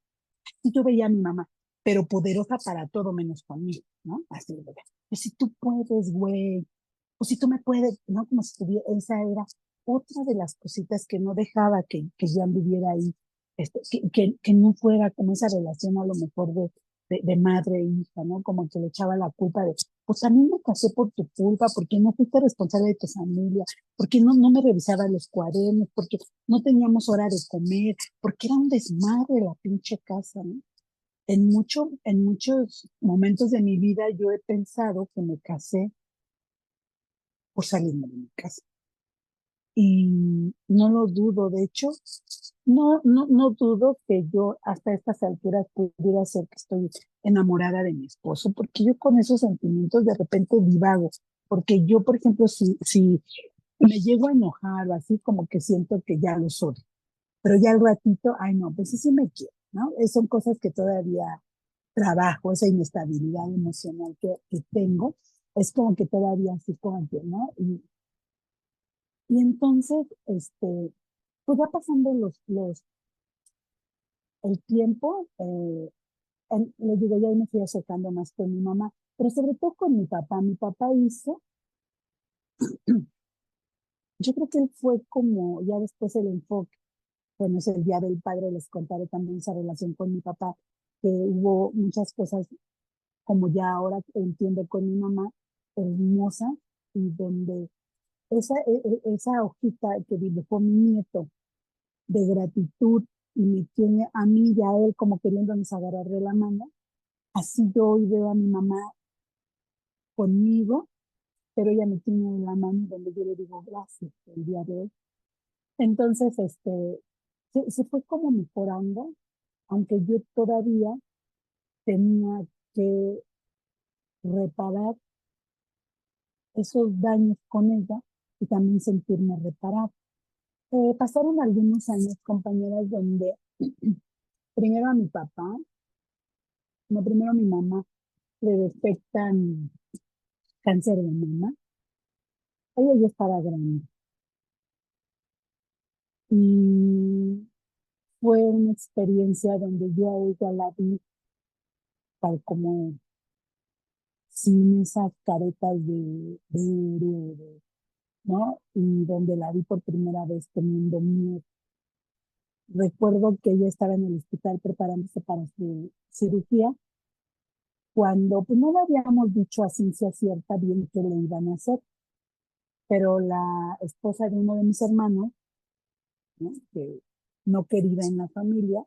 Y yo veía a mi mamá, pero poderosa para todo menos conmigo, ¿no? Así de verdad. Pues si tú puedes, güey, o si tú me puedes, ¿no? Como si tuviera, esa era otra de las cositas que no dejaba que yo viviera ahí, que no fuera como esa relación a lo mejor de madre e hija, ¿no? Como que le echaba la culpa de, pues a mí me casé por tu culpa, porque no fuiste responsable de tu familia, porque no me revisaba los cuadernos, porque no teníamos hora de comer, porque era un desmadre la pinche casa, ¿no? En muchos momentos de mi vida yo he pensado que me casé por salirme de mi casa. Y no lo dudo, de hecho, no dudo que yo hasta estas alturas pudiera ser que estoy enamorada de mi esposo, porque yo con esos sentimientos de repente divago, porque yo, por ejemplo, si me llego a enojar o así, como que siento que ya lo soy, pero ya al ratito, ay no, pues sí, sí me quiero, ¿no? Son cosas que todavía trabajo, esa inestabilidad emocional que tengo, es como que todavía así como que, ¿no? Y entonces, pues va pasando el tiempo, le digo, ya me fui acercando más con mi mamá, pero sobre todo con mi papá. Mi papá hizo, yo creo que él fue como, ya después el enfoque, bueno, es el Día del Padre, les contaré también esa relación con mi papá, que hubo muchas cosas, como ya ahora entiendo con mi mamá, hermosa, y donde esa hojita que dibujó mi nieto de gratitud y me tiene a mí y a él como queriéndonos agarrar de la mano. Así yo hoy veo a mi mamá conmigo, pero ella me tiene en la mano donde yo le digo gracias el día de hoy. Entonces, se fue como mejorando, aunque yo todavía tenía que reparar esos daños con ella y también sentirme reparada. Pasaron algunos años, compañeras, donde primero a mi papá, no, primero a mi mamá, le detectan cáncer de mama. Ella ya estaba grande y fue una experiencia donde yo a ella la vi tal como sin esas caretas de héroe, ¿no? Y donde la vi por primera vez teniendo miedo. Recuerdo que ella estaba en el hospital preparándose para su cirugía, cuando pues no le habíamos dicho a ciencia cierta bien qué le iban a hacer, pero la esposa de uno de mis hermanos, ¿no? Que no querida en la familia,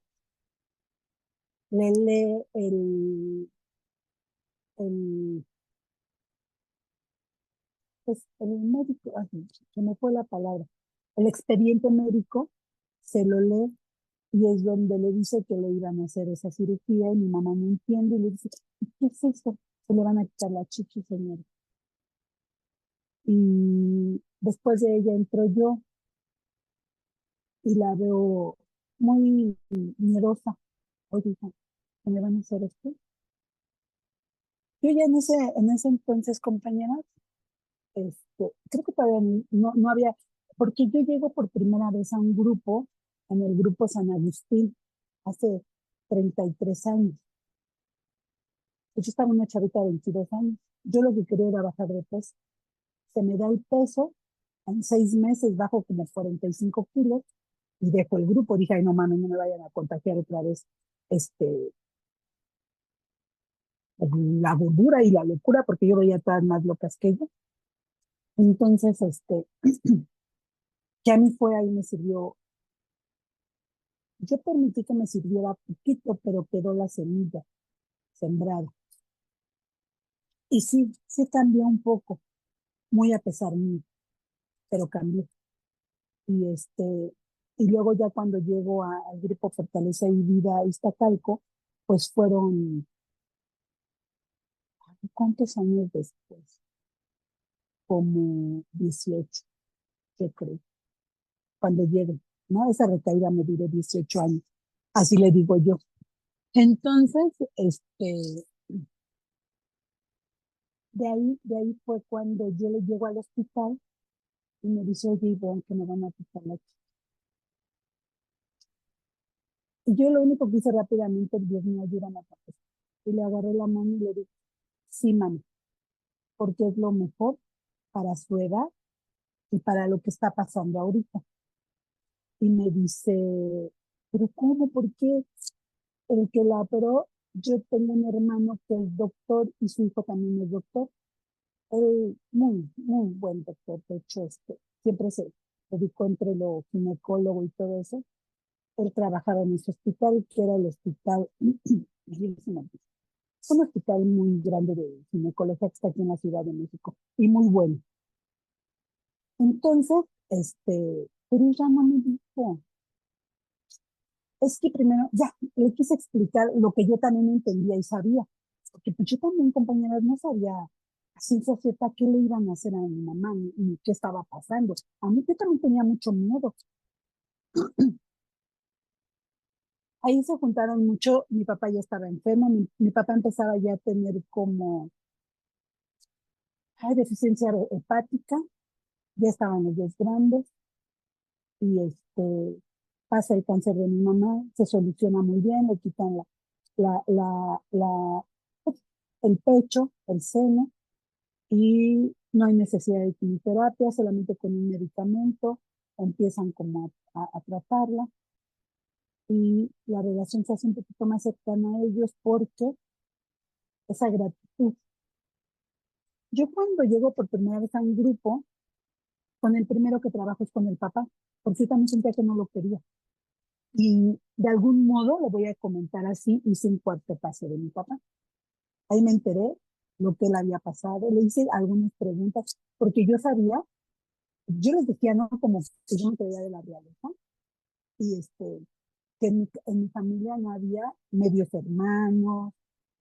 le lee el, pues, el médico, ay, se me fue la palabra, el expediente médico, se lo lee y es donde le dice que le iban a hacer esa cirugía y mi mamá no entiende y le dice, ¿qué es eso? Se le van a quitar la chichi, señor. Y después de ella entro yo y la veo muy miedosa. Oye, hija, ¿me le van a hacer esto? Yo ya en ese entonces, compañeras, creo que todavía no había, porque yo llego por primera vez a un grupo, en el grupo San Agustín, hace 33 años. Pues yo estaba una chavita de 22 años. Yo lo que quería era bajar de peso. Se me da el peso, en 6 meses bajo como 45 kilos y dejo el grupo. Dije, ay, no mames, no me vayan a contagiar otra vez este, la gordura y la locura, porque yo veía todas más locas que yo. Entonces, que a mí fue ahí, me sirvió, yo permití que me sirviera poquito, pero quedó la semilla sembrada. Y sí, sí cambió un poco, muy a pesar mío, pero cambió. Y y luego ya cuando llego al grupo Fortaleza y Vida Iztacalco, pues fueron, ¿cuántos años después? Como 18, yo creo, cuando llegué, ¿no? Esa recaída me duró 18 años, así le digo yo. Entonces, de ahí fue cuando yo le llego al hospital y me dice, oye, Ivonne, que me van a quitar la chica. Y yo lo único que hice rápidamente, Dios mío, ayúdame a papá. Y le agarré la mano y le dije, sí, mami, porque es lo mejor para su edad y para lo que está pasando ahorita. Y me dice, pero ¿cómo? ¿Por qué? El que la operó, yo tengo un hermano que es doctor y su hijo también es doctor. Él, muy, muy buen doctor, de hecho, siempre se dedicó entre lo ginecólogo y todo eso. Él trabajaba en ese hospital, que era el hospital, es un hospital muy grande de ginecología que está aquí en la Ciudad de México y muy bueno. Entonces, pero ella no me dijo, es que primero, ya, le quise explicar lo que yo también entendía y sabía, porque pues yo también, compañeras, no sabía a ciencia cierta qué le iban a hacer a mi mamá ni qué estaba pasando. A mí yo también tenía mucho miedo. Ahí se juntaron mucho, mi papá ya estaba enfermo, mi papá empezaba ya a tener como deficiencia hepática, ya estaban los dos grandes y pasa el cáncer de mi mamá, se soluciona muy bien, le quitan la, la, la, pues, el pecho, el seno, y no hay necesidad de quimioterapia, solamente con un medicamento empiezan como a tratarla y la relación se hace un poquito más cercana a ellos porque esa gratitud. Yo cuando llego por primera vez a un grupo, con el primero que trabajo es con el papá, porque yo también sentía que no lo quería. Y de algún modo, lo voy a comentar así, hice un cuarto pase de mi papá. Ahí me enteré lo que él había pasado, le hice algunas preguntas, porque yo sabía, yo les decía, no, como que yo no creía de la realidad, y que en mi familia no había medios hermanos,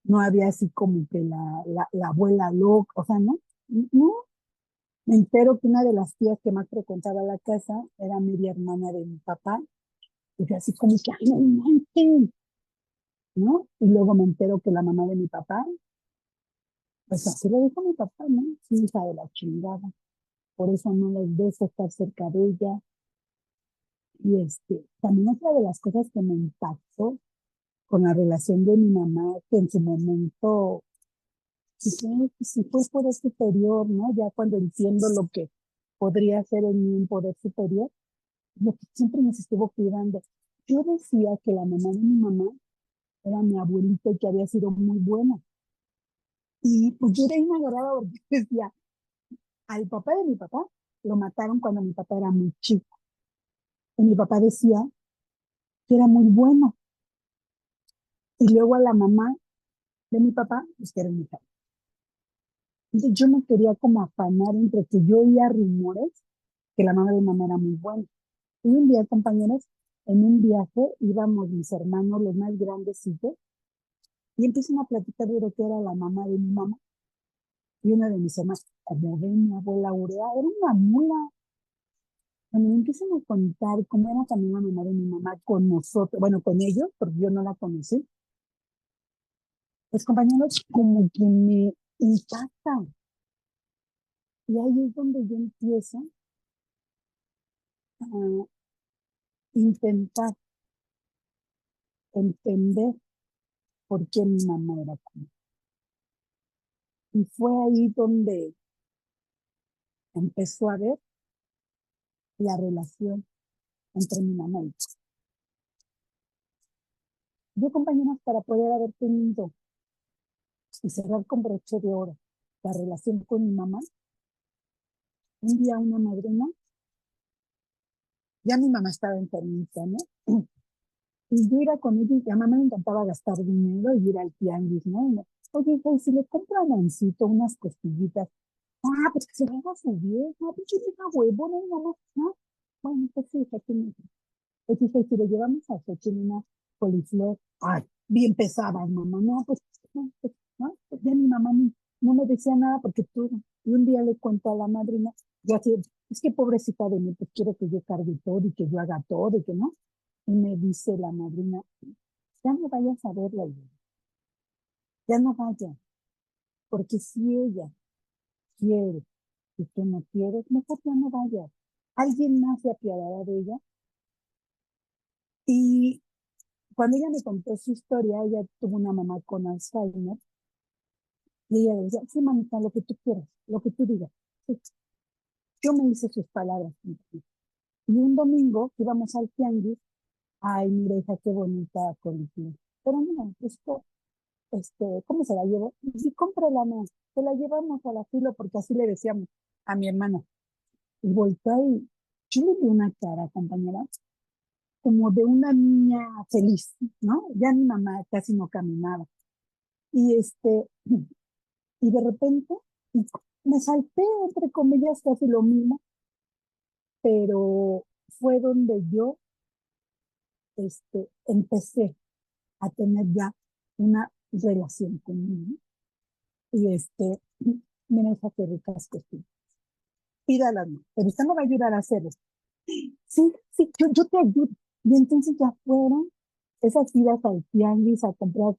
no había así como que la abuela loca, o sea, no, no. Me entero que una de las tías que más frecuentaba la casa era media hermana de mi papá, y yo así como que, ay, no manches, ¿no? Y luego me entero que la mamá de mi papá, pues así lo dijo mi papá, ¿no? Sí, hija de la chingada, por eso no les dejo estar cerca de ella. Y también otra de las cosas que me impactó con la relación de mi mamá, que en su momento, si fue poder superior, ¿no? Ya cuando entiendo lo que podría ser en mí un poder superior, lo que siempre nos estuvo cuidando. Yo decía que la mamá de mi mamá era mi abuelita y que había sido muy buena. Y pues yo era inaugurada porque decía, al papá de mi papá lo mataron cuando mi papá era muy chico. Y mi papá decía que era muy bueno. Y luego a la mamá de mi papá, pues que era mi hija. Entonces yo me quería como afanar entre que yo oía rumores que la mamá de mi mamá era muy buena. Y un día, compañeros, en un viaje íbamos mis hermanos, los más grandes y yo, y empiezan a platicar de lo que era la mamá de mi mamá. Y una de mis hermanas, como ve mi abuela Aurea, era una mula. Cuando me empiezan a contar cómo era también la mamá de mi mamá con nosotros, bueno, con ellos, porque yo no la conocí, pues compañeros, como que me impacta. Y ahí es donde yo empiezo a intentar entender por qué mi mamá era como. Y fue ahí donde empezó a ver la relación entre mi mamá y yo. Yo, compañeras, para poder haber tenido y cerrar con broche de oro la relación con mi mamá, un día una madrina, ya mi mamá estaba enfermita, ¿no? Y yo iba con ella y a mamá le encantaba gastar dinero y ir al tianguis, ¿no? Oye, hija, y si le compro a Nancito unas costillitas, pues que se le haga su vieja, pues yo tengo huevo, no, mamá, ¿no? Bueno, pues sí, hija, tiene. Oye, hija, y si le llevamos a Xochitl una coliflor, bien pesada, mamá, no, pues, no, pues, ¿no? Pues ya mi mamá no me decía nada porque tú, y un día le cuento a la madrina, yo así, es que pobrecita de mí, pues quiero que yo cargue todo y que yo haga todo y que no. Y me dice la madrina, ya no vayas a verla, ya no vayas, porque si ella quiere y tú no quieres, mejor ya no vayas. Alguien más se apiadará de ella. Y cuando ella me contó su historia, ella tuvo una mamá con Alzheimer, y ella decía, sí, mamita, lo que tú quieras, lo que tú digas. Sí. Yo me hice sus palabras. Y un domingo íbamos al tianguis, ay, mira, hija, qué bonita coliflor. Pero no, esto, ¿cómo se la llevo? Sí, cómprala más, se la llevamos a la fila porque así le decíamos a mi hermana. Y volteé y yo le di una cara, compañera, como de una niña feliz, ¿no? Ya mi mamá casi no caminaba. Y y de repente me salté, entre comillas, casi lo mismo, pero fue donde yo, empecé a tener ya una relación conmigo. Y mira, hija, qué ricas costillas. Pídalas, no, pero usted no va a ayudar a hacerlo. Sí, sí, yo te ayudo. Y entonces ya fueron esas idas al tianguis a comprar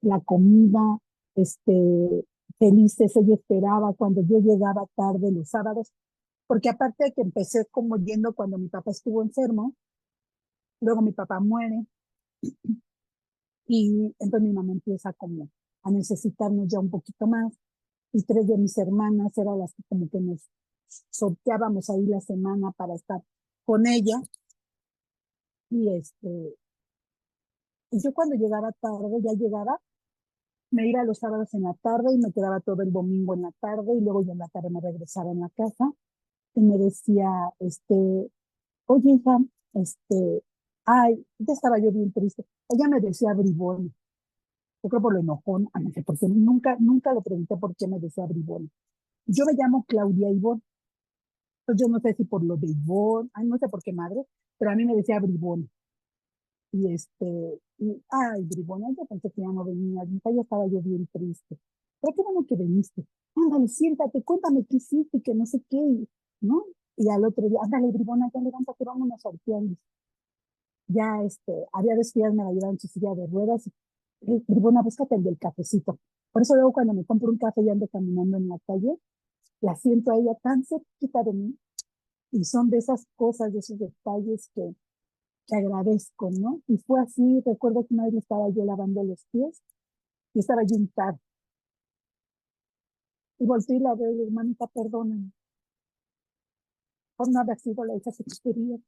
la comida, felices. Ella esperaba cuando yo llegaba tarde los sábados, porque aparte de que empecé como yendo cuando mi papá estuvo enfermo, luego mi papá muere y entonces mi mamá empieza como a necesitarnos ya un poquito más y tres de mis hermanas eran las que como que nos sorteábamos ahí la semana para estar con ella y y yo cuando llegaba tarde, ya llegaba, me iba los sábados en la tarde y me quedaba todo el domingo en la tarde y luego yo en la tarde me regresaba en la casa y me decía, oye hija, ay, ya estaba yo bien triste. Ella me decía bribón, yo creo por lo enojón, no sé, porque nunca le pregunté por qué me decía bribón. Yo me llamo Claudia Ivonne, entonces yo no sé si por lo de Ivonne, ay, no sé por qué madre, pero a mí me decía bribón. Ay, bribona, yo pensé que ya no venía, ya estaba yo bien triste. Pero qué bueno que viniste. Ándale, siéntate, cuéntame qué hiciste, que no sé qué, ¿no? Y al otro día, ándale, bribona, ya levántate, vámonos al tianguis. Ya, había veces que ya me la llevaba en su silla de ruedas. Bribona, búscate el del cafecito. Por eso luego cuando me compro un café y ando caminando en la calle, la siento a ella tan cerquita de mí. Y son de esas cosas, de esos detalles que agradezco, ¿no? Y fue así, recuerdo que una vez estaba yo lavando los pies y estaba yo un tarde. Y volteé y la veo y le digo, hermanita, perdóname, por no haber sido la hija que tú querías.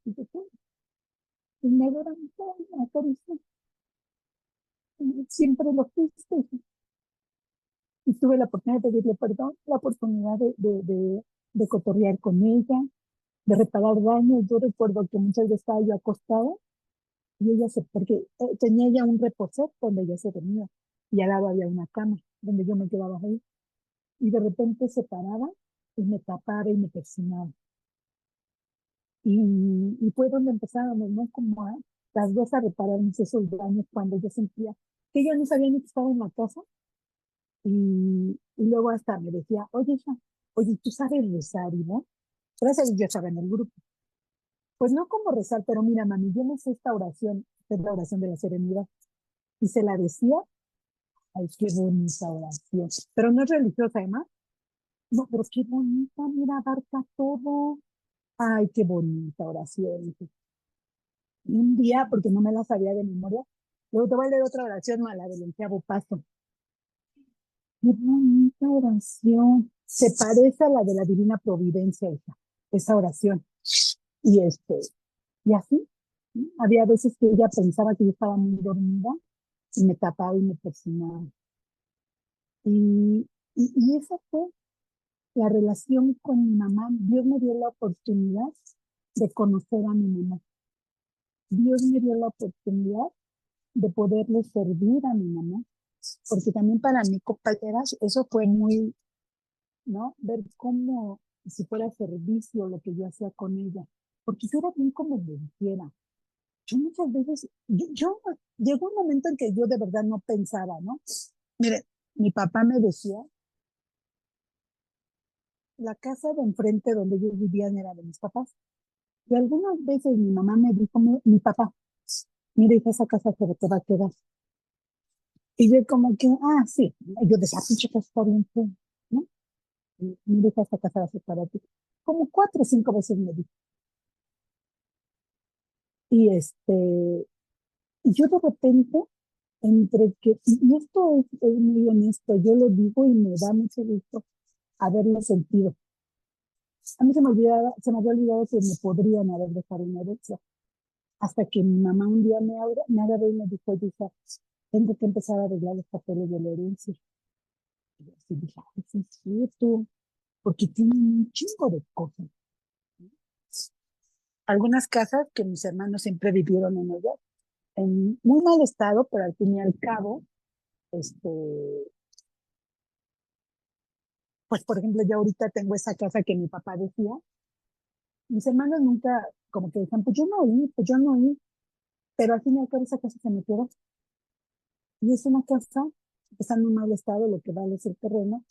Y me levantó y me acarició. Siempre lo fuiste. Y tuve la oportunidad de pedirle perdón, la oportunidad de cotorrear con ella, de reparar daños. Yo recuerdo que muchas veces estaba yo acostada y ella porque tenía ya un reposet donde ella se dormía y al lado había una cama donde yo me quedaba ahí y de repente se paraba y me tapaba y me persinaba. Y fue donde empezábamos, ¿no? Como las dos a repararnos esos daños cuando yo sentía que ella no sabía ni que estaba en la casa y luego hasta me decía, oye, hija, oye, ¿tú sabes rezar, no? Gracias a Dios ya estaba en el grupo. Pues no como rezar, pero mira, mami, yo me sé esta oración, que es la oración de la serenidad, y se la decía. Ay, qué bonita oración. Pero no es religiosa, además. No, pero qué bonita, mira, abarca todo. Ay, qué bonita oración. Y un día, porque no me la sabía de memoria, luego te voy a leer otra oración, a la del onceavo paso. Qué bonita oración. Se parece a la de la Divina Providencia, esa oración. Y y así, ¿no? Había veces que ella pensaba que yo estaba muy dormida y me tapaba y me persinaba. Y esa fue la relación con mi mamá. Dios me dio la oportunidad de conocer a mi mamá. Dios me dio la oportunidad de poderle servir a mi mamá, porque también para mí, compañeras, eso fue muy, ¿no? Ver cómo, si fuera servicio lo que yo hacía con ella, porque yo era bien como me dijera. Yo muchas veces, llegó un momento en que yo de verdad no pensaba, ¿no? Mire, mi papá me decía, la casa de enfrente donde ellos vivían era de mis papás. Y algunas veces mi mamá me dijo, mi papá, mira, hija, esa casa se te va a quedar. Y yo como que, sí. Yo decía, pinche casa está bien fea, ¿no? Y mira, hija, esta casa va a ser para ti. Como 4 o 5 veces me dijo. Y y yo de repente, entre que, y esto es muy honesto, yo lo digo y me da mucho gusto haberlo sentido. A mí se me había olvidado que me podrían haber dejado una herencia. Hasta que mi mamá un día me agarró y me dijo, hija, tengo que empezar a arreglar los papeles de la herencia. Y yo así dije, ay, sí es cierto, porque tienen un chingo de cosas. Algunas casas que mis hermanos siempre vivieron en ellas, en muy mal estado, pero al fin y al cabo, este, pues por ejemplo, yo ahorita tengo esa casa que mi papá decía, mis hermanos nunca, como que decían, pues yo no oí, pero al fin y al cabo esa casa se me quedó. Y es una casa que está en un mal estado, lo que vale es el terreno,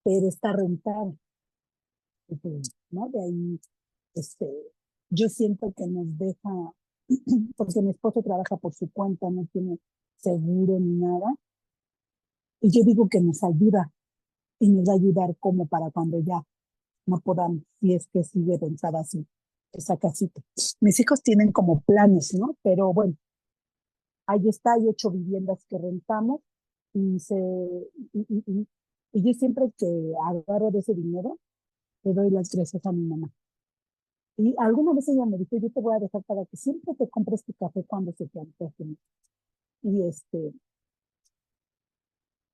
pero está rentada. Y pues, ¿no? De ahí, este, yo siento que nos deja, porque mi esposo trabaja por su cuenta, no tiene seguro ni nada, y yo digo que nos ayuda y nos va a ayudar como para cuando ya no podamos, si es que sigue pensar así, esa casita. Mis hijos tienen como planes, ¿no? Pero bueno, ahí está, hay 8 viviendas que rentamos y, y, y, y, y yo siempre que agarro de ese dinero, le doy las gracias a mi mamá. Y alguna vez ella me dijo, yo te voy a dejar para que siempre te compres tu café cuando se te antoje. Y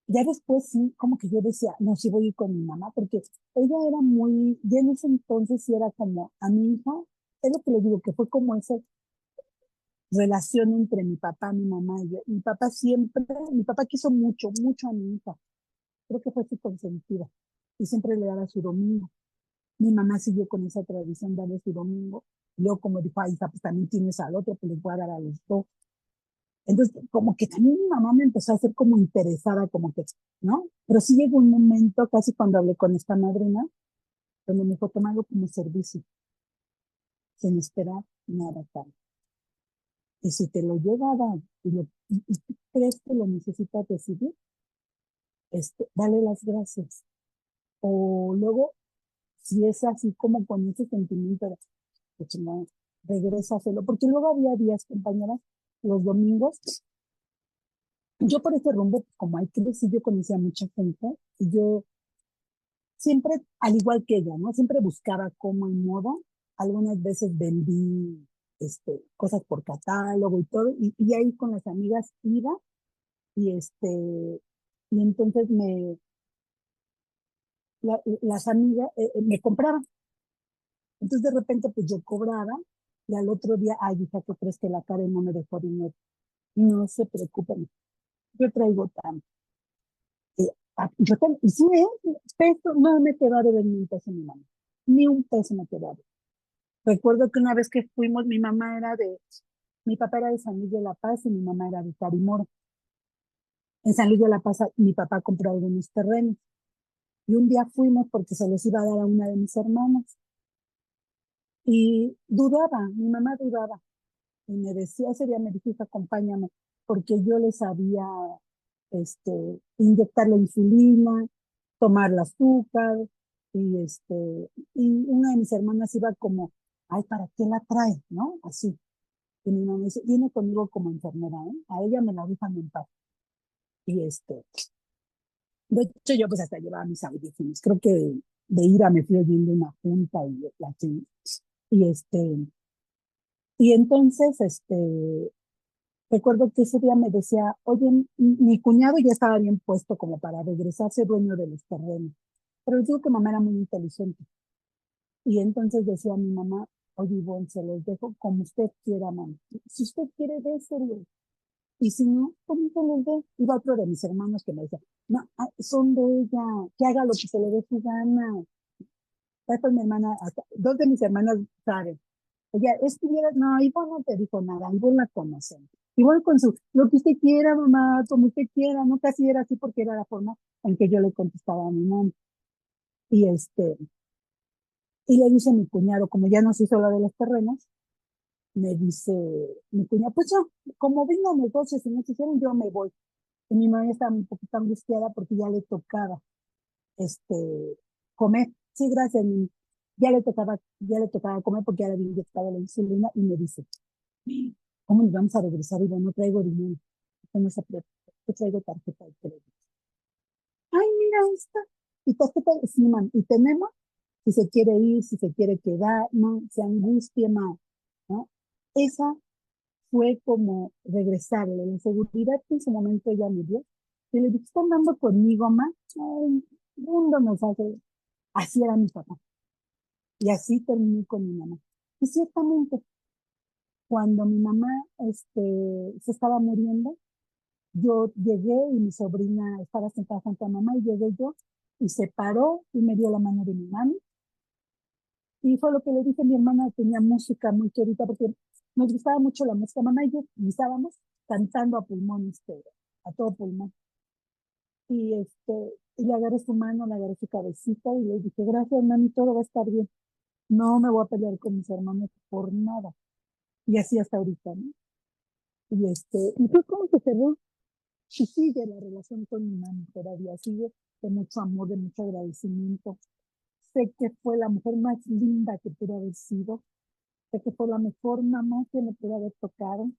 ya después sí, como que yo decía, no, sí voy a ir con mi mamá, porque ella era muy, ya en ese entonces sí era como a mi hija, es lo que le digo, que fue como esa relación entre mi papá, mi mamá y yo. Mi papá siempre, mi papá quiso mucho, mucho a mi hija, creo que fue su consentida, y siempre le daba su domingo. Mi mamá siguió con esa tradición de darle su domingo. Luego, como dijo, ay, hija, pues también tienes al otro, pues les voy a dar a los dos. Entonces, como que también mi mamá me empezó a hacer como interesada, como que, ¿no? Pero sí llegó un momento, casi cuando hablé con esta madrina, donde me dijo, tómalo como servicio, sin esperar nada tal. Y si te lo llega a dar y tú crees que lo necesitas recibir, dale las gracias. O luego, si es así como con ese sentimiento de, pues, no, regrésaselo. Porque luego había días, compañeras, los domingos, yo por este rumbo, como hay que decir, yo conocía a mucha gente, y yo siempre, al igual que ella, ¿no? Siempre buscaba cómo y modo. Algunas veces vendí cosas por catálogo y todo, y ahí con las amigas iba y y entonces las amigas me compraban. Entonces de repente pues yo cobraba y al otro día, ay, hija, ¿qué crees que la Karen no me dejó dinero? No se preocupen, yo traigo tanto. Y sí, peso, no me quedó de ver ni un peso mi mamá, ni un peso me quedó. Recuerdo que una vez que fuimos, mi papá era de San Luis de la Paz y mi mamá era de Tarimoro. En San Luis de la Paz mi papá compró algunos terrenos y un día fuimos porque se los iba a dar a una de mis hermanas y dudaba, mi mamá dudaba y me decía, ese día me dijo, "Hija, acompáñame, porque yo les sabía inyectar la insulina, tomar el azúcar y una de mis hermanas iba como, ay, ¿para qué la trae? ¿No? Así. Y mi mamá dice, viene conmigo como enfermera, ¿eh? A ella me la dejan en paz. Y De hecho, yo pues hasta llevaba mis audífonos. Creo que de ira me fui oyendo una junta y así. Y y entonces, recuerdo que ese día me decía, oye, mi cuñado ya estaba bien puesto como para regresarse dueño de los terrenos. Pero les digo que mamá era muy inteligente. Y entonces decía mi mamá, oye, Ivonne, se los dejo como usted quiera, mamá. Si usted quiere, déselo. Y si no, ¿cómo se los dé? Iba otro de mis hermanos que me decía, no, son de ella, que haga lo que se le dé su gana. Después mi hermana, dos de mis hermanas saben. Ella, estuviera, no, Ivonne no te dijo nada, Ivonne la conocen. Igual con su, lo que usted quiera, mamá, como usted quiera, no casi era así porque era la forma en que yo le contestaba a mi mamá. Y y le dice mi cuñado, como ya nos hizo la de los terrenos, me dice mi cuñado, pues yo, como vino negocios y no se hicieron, yo me voy. Y mi mamá estaba un poquito angustiada porque ya le tocaba, este, comer. Sí, gracias, ya le tocaba comer porque ya le había inyectado la insulina y me dice, ¿cómo nos vamos a regresar? Y yo no traigo dinero, no se preocupe, yo traigo tarjeta de crédito. Ay, mira esta. Y tarjeta, sí, man, y tenemos, si se quiere ir, si se quiere quedar, no se angustie más, ¿no? Esa fue como regresarle la seguridad que en su momento ella me dio. Y le dije, ¿está andando conmigo, ma? Ay, mundo nos hace. Así era mi papá. Y así terminé con mi mamá. Y ciertamente, cuando mi mamá se estaba muriendo, yo llegué y mi sobrina estaba sentada junto a mamá y llegué yo y se paró y me dio la mano de mi mami. Y fue lo que le dije, mi hermana tenía música muy querida porque nos gustaba mucho la música. Mamá y yo estábamos cantando a pulmón, a todo pulmón. Y, y le agarré su mano, le agarré su cabecita y le dije, gracias, mami, todo va a estar bien. No me voy a pelear con mis hermanos por nada. Y así hasta ahorita, ¿no? Y fue como se cerró. Y sigue la relación con mi mami todavía, sigue de mucho amor, de mucho agradecimiento. Sé que fue la mujer más linda que pudo haber sido. Sé que fue la mejor mamá que me pudo haber tocado.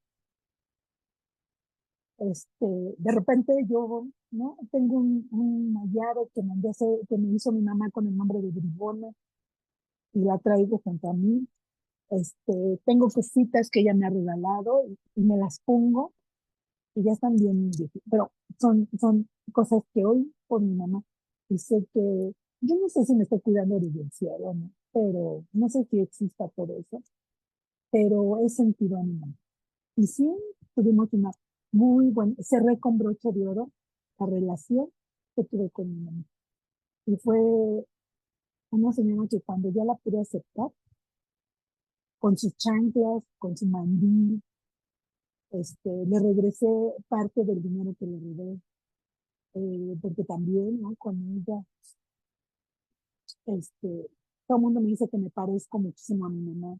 De repente yo, ¿no? Tengo una llave que me hizo mi mamá con el nombre de Bribona y la traigo junto a mí. Tengo cositas que ella me ha regalado y me las pongo y ya están bien viejitas, pero son cosas que hoy por mi mamá y sé que yo no sé si me estoy cuidando del cielo, ¿no? Pero no sé si exista todo eso, pero he sentido a mi mamá. Y sí, tuvimos una muy buena, cerré con broche de oro la relación que tuve con mi mamá. Y fue una señora que cuando ya la pude aceptar, con sus chanclas, con su mandil, le regresé parte del dinero que le robé, porque también, ¿no? Con ella, todo el mundo me dice que me parezco muchísimo a mi mamá.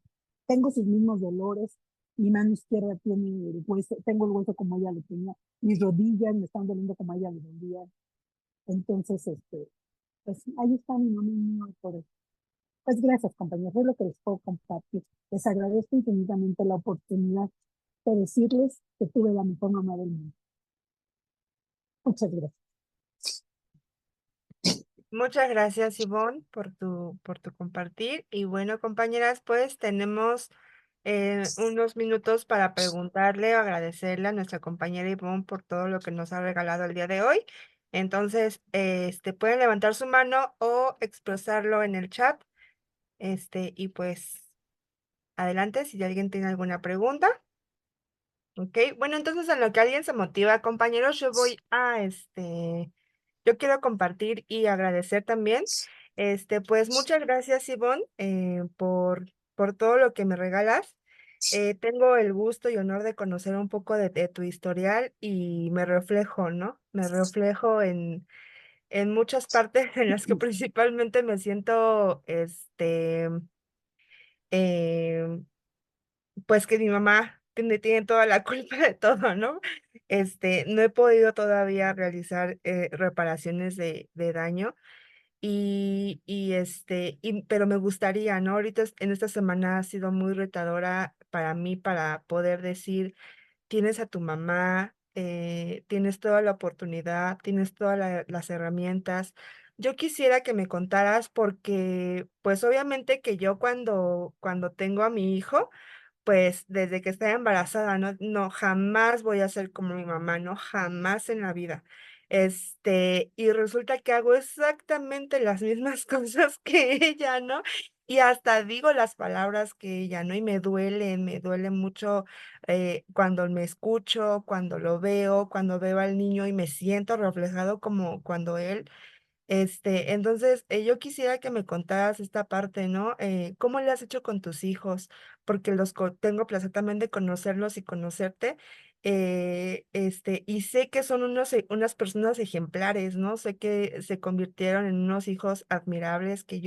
Tengo sus mismos dolores. Mi mano izquierda tiene el hueso, tengo el hueso como ella lo tenía. Mis rodillas me están doliendo como ella lo dolía. Entonces, pues ahí está mi mamá y por eso. Pues gracias, compañeros, es lo que les puedo compartir. Les agradezco infinitamente la oportunidad de decirles que tuve la mejor mamá del mundo. Muchas gracias. Muchas gracias, Ivonne, por tu compartir. Y bueno, compañeras, pues tenemos unos minutos para preguntarle o agradecerle a nuestra compañera Ivonne por todo lo que nos ha regalado el día de hoy. Entonces, pueden levantar su mano o expresarlo en el chat. Y pues, adelante si alguien tiene alguna pregunta. Ok, bueno, entonces en lo que alguien se motiva, compañeros, yo quiero compartir y agradecer también. Pues muchas gracias, Ivonne, por todo lo que me regalas. Tengo el gusto y honor de conocer un poco de tu historial y me reflejo, ¿no? Me reflejo en muchas partes en las que principalmente me siento, em, pues que mi mamá tiene toda la culpa de todo, ¿no? No he podido todavía realizar reparaciones de daño pero me gustaría, ¿no? Ahorita en esta semana ha sido muy retadora para mí para poder decir, tienes a tu mamá, tienes toda la oportunidad, tienes todas las herramientas. Yo quisiera que me contaras porque, pues obviamente que yo cuando tengo a mi hijo, pues, desde que estaba embarazada, no, jamás voy a ser como mi mamá, no, jamás en la vida. Y resulta que hago exactamente las mismas cosas que ella, ¿no? Y hasta digo las palabras que ella, ¿no? Y me duele mucho, cuando me escucho, cuando lo veo, cuando veo al niño y me siento reflejado como cuando él entonces, yo quisiera que me contaras esta parte, ¿no? ¿Cómo le has hecho con tus hijos? Porque tengo placer también de conocerlos y conocerte. Y sé que son unas personas ejemplares, ¿no? Sé que se convirtieron en unos hijos admirables que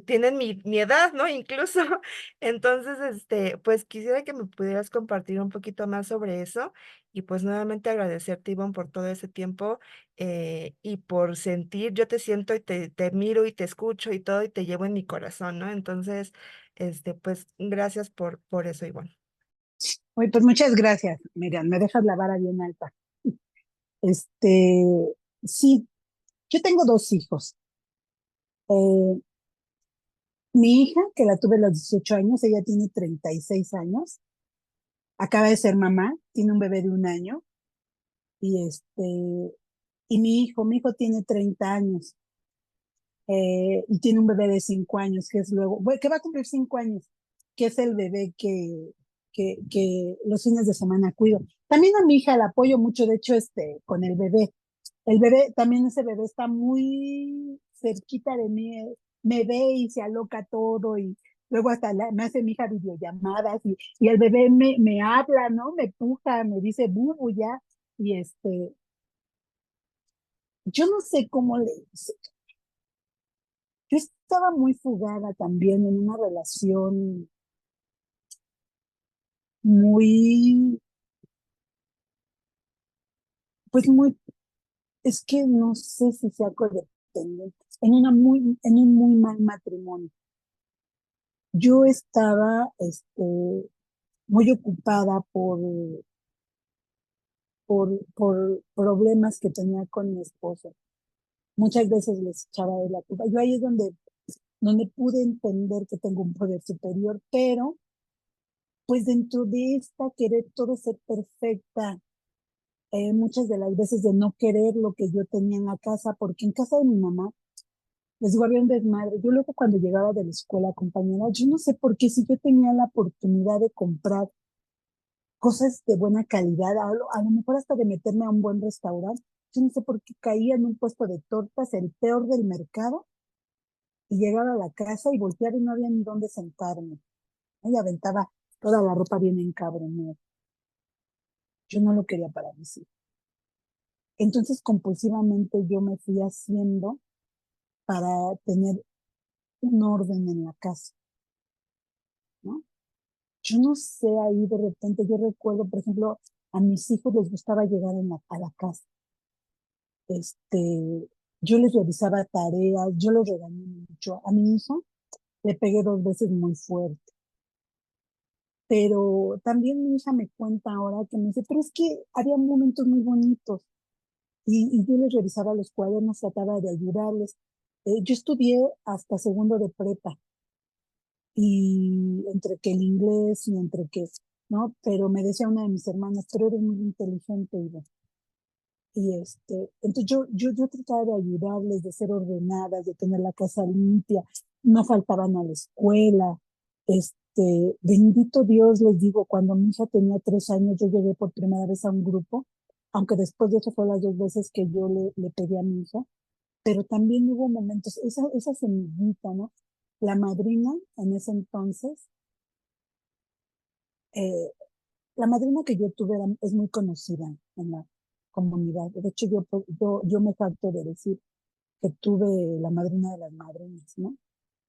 tienen mi edad, ¿no? Incluso. Entonces, pues quisiera que me pudieras compartir un poquito más sobre eso. Y pues nuevamente agradecerte, Ivonne, por todo ese tiempo y por sentir, yo te siento y te miro y te escucho y todo y te llevo en mi corazón, ¿no? Entonces, pues gracias por eso, Ivonne. Oye, pues muchas gracias, Miriam, me dejas la vara bien alta. Este, sí, yo tengo dos hijos. Eh, Mi hija, que la tuve a los 18 años, ella tiene 36 años, acaba de ser mamá, tiene un bebé de 1 año, y y mi hijo tiene 30 años, y tiene un bebé de 5 años, que es luego, bueno, que va a cumplir 5 años, que es el bebé que los fines de semana cuido. También a mi hija la apoyo mucho, de hecho, con el bebé. El bebé, también ese bebé está muy cerquita de mí, me ve y se aloca todo y luego hasta me hace mi hija videollamadas y el bebé me habla, ¿no? Me puja, me dice bubu ya y yo no sé cómo le hice. Yo estaba muy fugada también en una relación muy, pues muy, es que no sé si sea codependiente, en un muy mal matrimonio. Yo estaba, muy ocupada por problemas que tenía con mi esposo. Muchas veces les echaba de la culpa. Yo ahí es donde pude entender que tengo un poder superior, pero pues dentro de esta querer todo ser perfecta, muchas de las veces de no querer lo que yo tenía en la casa, porque en casa de mi mamá, les digo, había un desmadre. Yo luego cuando llegaba de la escuela, compañera, yo no sé por qué si yo tenía la oportunidad de comprar cosas de buena calidad, a lo mejor hasta de meterme a un buen restaurante. Yo no sé por qué caía en un puesto de tortas, el peor del mercado, y llegaba a la casa y volteaba y no había ni dónde sentarme. Y aventaba toda la ropa bien encabronada. Yo no lo quería para mí, sí. Entonces, compulsivamente yo me fui haciendo para tener un orden en la casa, ¿no? Yo no sé, ahí de repente, yo recuerdo, por ejemplo, a mis hijos les gustaba llegar a la casa. Yo les revisaba tareas, yo los regañé mucho. A mi hija le pegué 2 veces muy fuerte, pero también mi hija me cuenta ahora que me dice, pero es que había momentos muy bonitos y yo les revisaba los cuadernos, trataba de ayudarles. Yo estudié hasta segundo de prepa y entre que el inglés y entre que, ¿no? Pero me decía una de mis hermanas, pero eres muy inteligente, Iván. Entonces yo trataba de ayudarles, de ser ordenadas, de tener la casa limpia, no faltaban a la escuela. Bendito Dios, les digo, cuando mi hija tenía 3 años, yo llegué por primera vez a un grupo, aunque después de eso fue las 2 veces que yo le pedí a mi hija, pero también hubo momentos, esa semillita, ¿no? La madrina en ese entonces, eh, la madrina que yo tuve es muy conocida en la comunidad. De hecho, yo me jacto de decir que tuve la madrina de las madrinas, ¿no?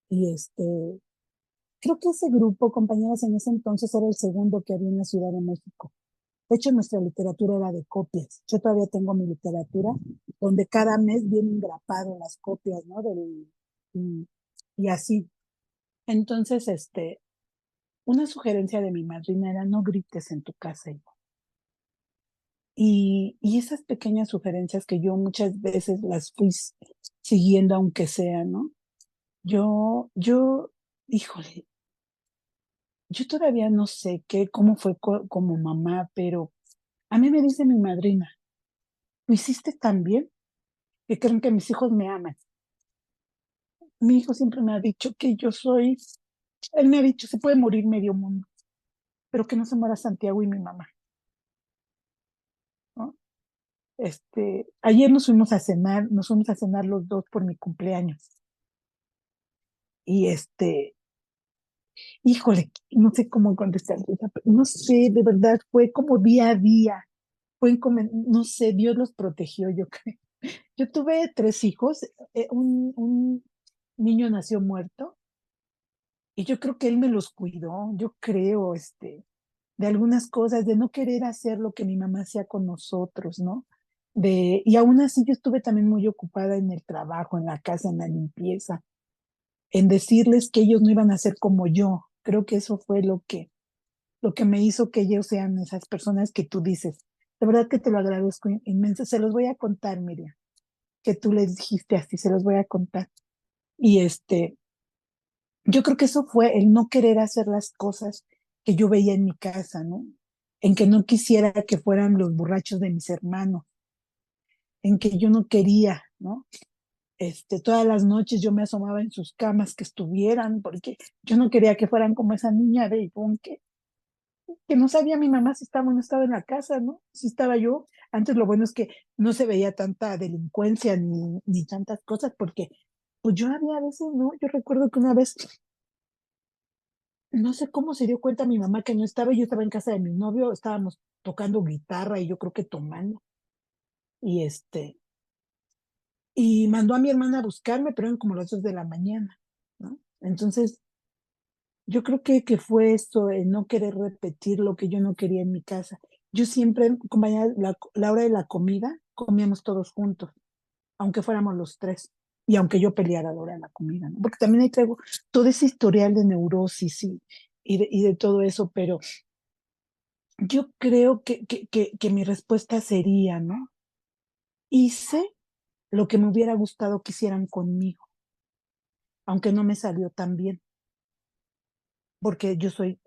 Y creo que ese grupo, compañeras, en ese entonces era el segundo que había en la Ciudad de México. De hecho, nuestra literatura era de copias. Yo todavía tengo mi literatura, donde cada mes vienen grapado las copias, ¿no? Y, y así. Entonces, una sugerencia de mi madrina era no grites en tu casa, hijo. Y esas pequeñas sugerencias que yo muchas veces las fui siguiendo, aunque sea, ¿no? Yo, híjole, yo todavía no sé cómo fue como mamá, pero a mí me dice mi madrina, lo hiciste tan bien que creen que mis hijos me aman. Mi hijo siempre me ha dicho que yo soy, él me ha dicho, se puede morir medio mundo, pero que no se muera Santiago y mi mamá, ¿no? Ayer nos fuimos a cenar los dos por mi cumpleaños. Y híjole, no sé cómo contestar, no sé, de verdad, fue como día a día, no sé, Dios los protegió, yo creo. Yo tuve tres hijos, un niño nació muerto y yo creo que él me los cuidó, yo creo, de algunas cosas, de no querer hacer lo que mi mamá hacía con nosotros, ¿no? Y aún así yo estuve también muy ocupada en el trabajo, en la casa, en la limpieza, en decirles que ellos no iban a ser como yo. Creo que eso fue lo que me hizo que ellos sean esas personas que tú dices. De verdad que te lo agradezco inmenso. Se los voy a contar, Miriam, que tú les dijiste así, se los voy a contar. Y yo creo que eso fue el no querer hacer las cosas que yo veía en mi casa, ¿no? En que no quisiera que fueran los borrachos de mis hermanos, en que yo no quería, ¿no? Todas las noches yo me asomaba en sus camas que estuvieran, porque yo no quería que fueran como esa niña de Ivonne que no sabía mi mamá si estaba o no estaba en la casa, ¿no? Si estaba yo. Antes lo bueno es que no se veía tanta delincuencia ni tantas cosas, porque pues yo había veces, ¿no? Yo recuerdo que una vez, no sé cómo se dio cuenta mi mamá que no estaba, yo estaba en casa de mi novio, estábamos tocando guitarra y yo creo que tomando, y y mandó a mi hermana a buscarme, pero eran como las 2 de la mañana, ¿no? Entonces, yo creo que fue esto, el no querer repetir lo que yo no quería en mi casa. Yo siempre, compañía, la hora de la comida, comíamos todos juntos, aunque fuéramos los tres, y aunque yo peleara a la hora de la comida, ¿no? Porque también ahí traigo todo ese historial de neurosis y de todo eso, pero yo creo que mi respuesta sería, ¿no? Hice lo que me hubiera gustado que hicieran conmigo, aunque no me salió tan bien, porque yo soy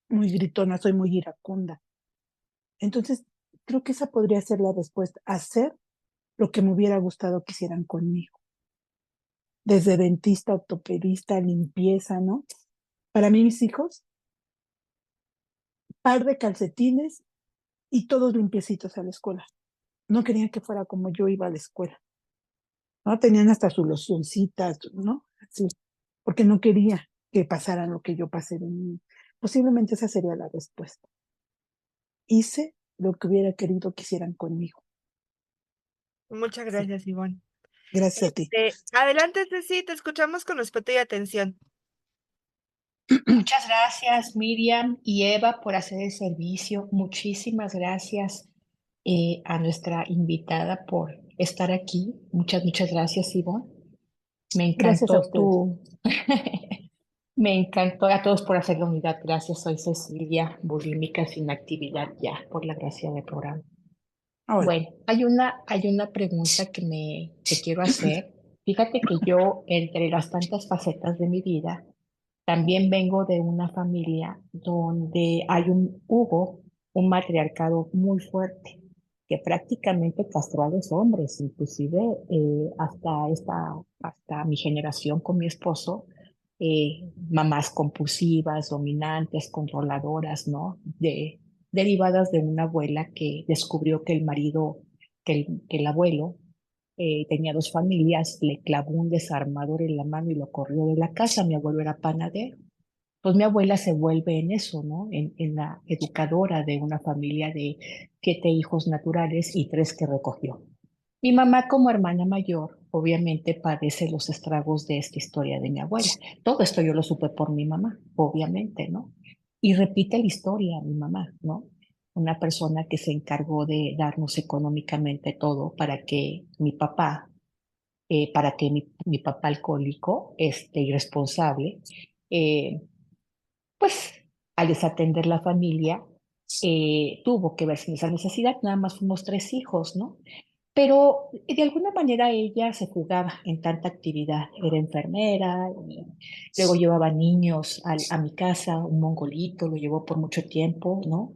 muy gritona, soy muy iracunda. Entonces, creo que esa podría ser la respuesta, hacer lo que me hubiera gustado que hicieran conmigo, desde dentista, ortopedista, limpieza, ¿no? Para mí, mis hijos, par de calcetines y todos limpiecitos a la escuela. No querían que fuera como yo iba a la escuela, ¿no? Tenían hasta sus locioncitas, ¿no? Así, porque no quería que pasaran lo que yo pasé de niño. Posiblemente esa sería la respuesta. Hice lo que hubiera querido que hicieran conmigo. Muchas Sí, gracias, Ivonne. gracias a ti. Adelante, Ceci, te escuchamos con respeto y atención. Muchas gracias, Miriam y Eva, por hacer el servicio. Muchísimas gracias a nuestra invitada por estar aquí. Muchas gracias, Ivonne. Me Gracias a encantó ustedes. me encantó a todos por hacer la unidad. Gracias, soy Cecilia, bulímica sin actividad ya, por la gracia del programa. Hola. Bueno, hay una pregunta que quiero hacer. Fíjate que yo, entre las tantas facetas de mi vida, también vengo de una familia donde hubo un matriarcado muy fuerte que prácticamente castró a los hombres, inclusive hasta mi generación con mi esposo, mamás compulsivas, dominantes, controladoras, ¿no? Derivadas de una abuela que descubrió que el marido, que el abuelo tenía dos familias, le clavó un desarmador en la mano y lo corrió de la casa. Mi abuelo era panadero. Pues mi abuela se vuelve en eso, ¿no? En la educadora de una familia de 7 hijos naturales y 3 que recogió. Mi mamá como hermana mayor, obviamente padece los estragos de esta historia de mi abuela. Todo esto yo lo supe por mi mamá, obviamente, ¿no? Y repite la historia mi mamá, ¿no? Una persona que se encargó de darnos económicamente todo para que mi papá alcohólico, irresponsable, eh, pues al desatender la familia, tuvo que ver sin esa necesidad, nada más fuimos 3 hijos, ¿no? Pero de alguna manera ella se jugaba en tanta actividad. Era enfermera, y luego llevaba niños a mi casa, un mongolito, lo llevó por mucho tiempo, ¿no?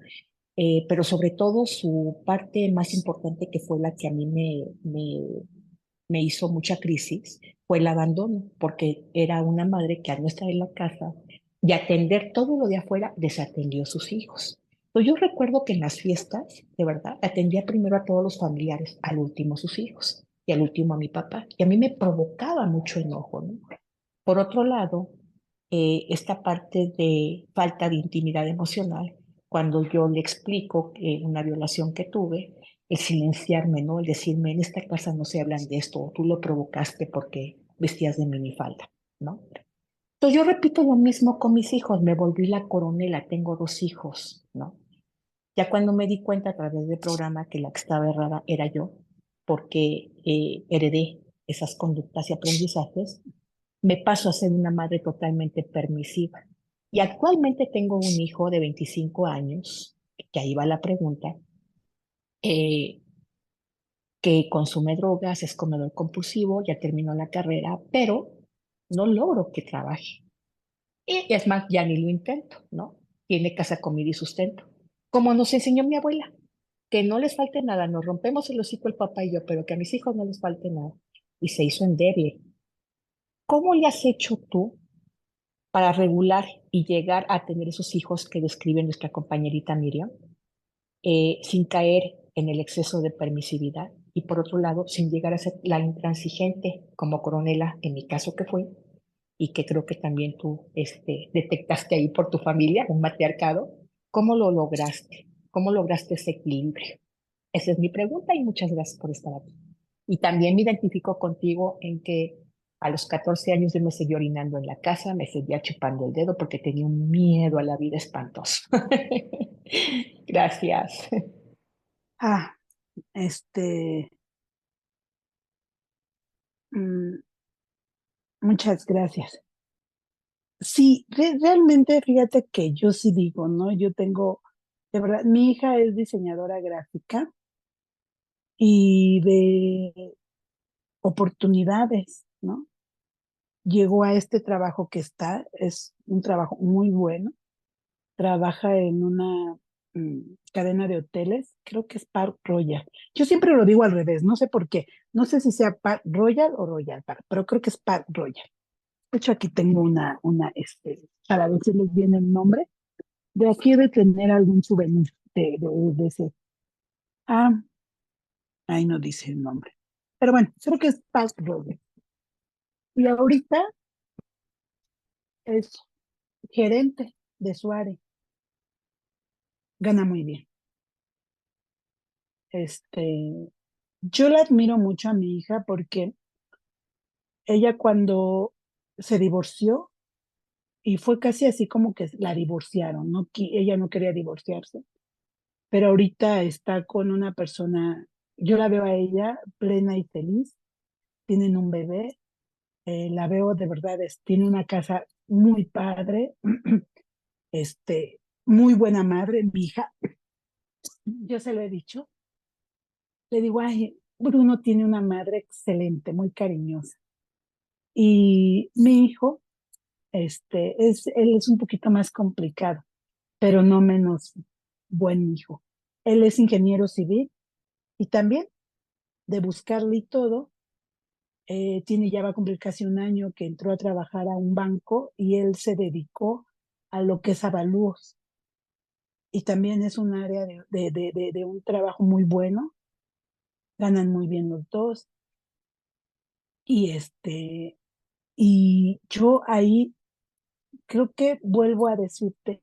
Pero sobre todo su parte más importante, que fue la que a mí me hizo mucha crisis, fue el abandono, porque era una madre que al no estar en la casa y atender todo lo de afuera, desatendió a sus hijos. Pues yo recuerdo que en las fiestas, de verdad, atendía primero a todos los familiares, al último a sus hijos y al último a mi papá. Y a mí me provocaba mucho enojo, ¿no? Por otro lado, esta parte de falta de intimidad emocional, cuando yo le explico una violación que tuve, el silenciarme, ¿no? El decirme, en esta casa no se hablan de esto, o tú lo provocaste porque vestías de minifalda, ¿no? Entonces yo repito lo mismo con mis hijos, me volví la coronela, tengo 2 hijos, ¿no? Ya cuando me di cuenta a través del programa que la que estaba errada era yo, porque heredé esas conductas y aprendizajes, me paso a ser una madre totalmente permisiva. Y actualmente tengo un hijo de 25 años, que ahí va la pregunta, eh, que consume drogas, es comedor compulsivo, ya terminó la carrera, pero no logro que trabaje. Y es más, ya ni lo intento, ¿no? Tiene casa, comida y sustento. Como nos enseñó mi abuela, que no les falte nada, nos rompemos el hocico el papá y yo, pero que a mis hijos no les falte nada. Y se hizo endeble. ¿Cómo le has hecho tú para regular y llegar a tener esos hijos que describe nuestra compañerita Miriam, sin caer en el exceso de permisividad y por otro lado, sin llegar a ser la intransigente como coronela, en mi caso que fue, y que creo que también tú detectaste ahí por tu familia, un matriarcado? ¿Cómo lo lograste? ¿Cómo lograste ese equilibrio? Esa es mi pregunta y muchas gracias por estar aquí. Y también me identifico contigo en que a los 14 años yo me seguí orinando en la casa, me seguía chupando el dedo porque tenía un miedo a la vida espantoso. Gracias. Ah, este, mm, muchas gracias. Sí, realmente fíjate que yo sí digo, ¿no? Yo tengo, de verdad, mi hija es diseñadora gráfica y de oportunidades, ¿no? Llegó a este trabajo que está, es un trabajo muy bueno, trabaja en una cadena de hoteles, creo que es Park Royal. Yo siempre lo digo al revés, no sé por qué, no sé si sea Park Royal o Royal Park, pero creo que es Park Royal. De hecho, aquí tengo para decirles bien el nombre, de aquí de tener algún souvenir de ese. Ah, ahí no dice el nombre. Pero bueno, creo que es Park Royal. Y ahorita es gerente de su área, gana muy bien. Yo la admiro mucho a mi hija porque ella cuando se divorció, y fue casi así como que la divorciaron, ¿no? Ella no quería divorciarse, pero ahorita está con una persona, yo la veo a ella plena y feliz, tienen un bebé, la veo de verdad, tiene una casa muy padre, muy buena madre, mi hija, yo se lo he dicho, le digo, ay, Bruno tiene una madre excelente, muy cariñosa. Y mi hijo, él es un poquito más complicado, pero no menos buen hijo. Él es ingeniero civil y también de buscarle y todo, va a cumplir casi un año que entró a trabajar a un banco y él se dedicó a lo que es avalúos. Y también es un área de un trabajo muy bueno, ganan muy bien los dos. Y y yo ahí creo que vuelvo a decirte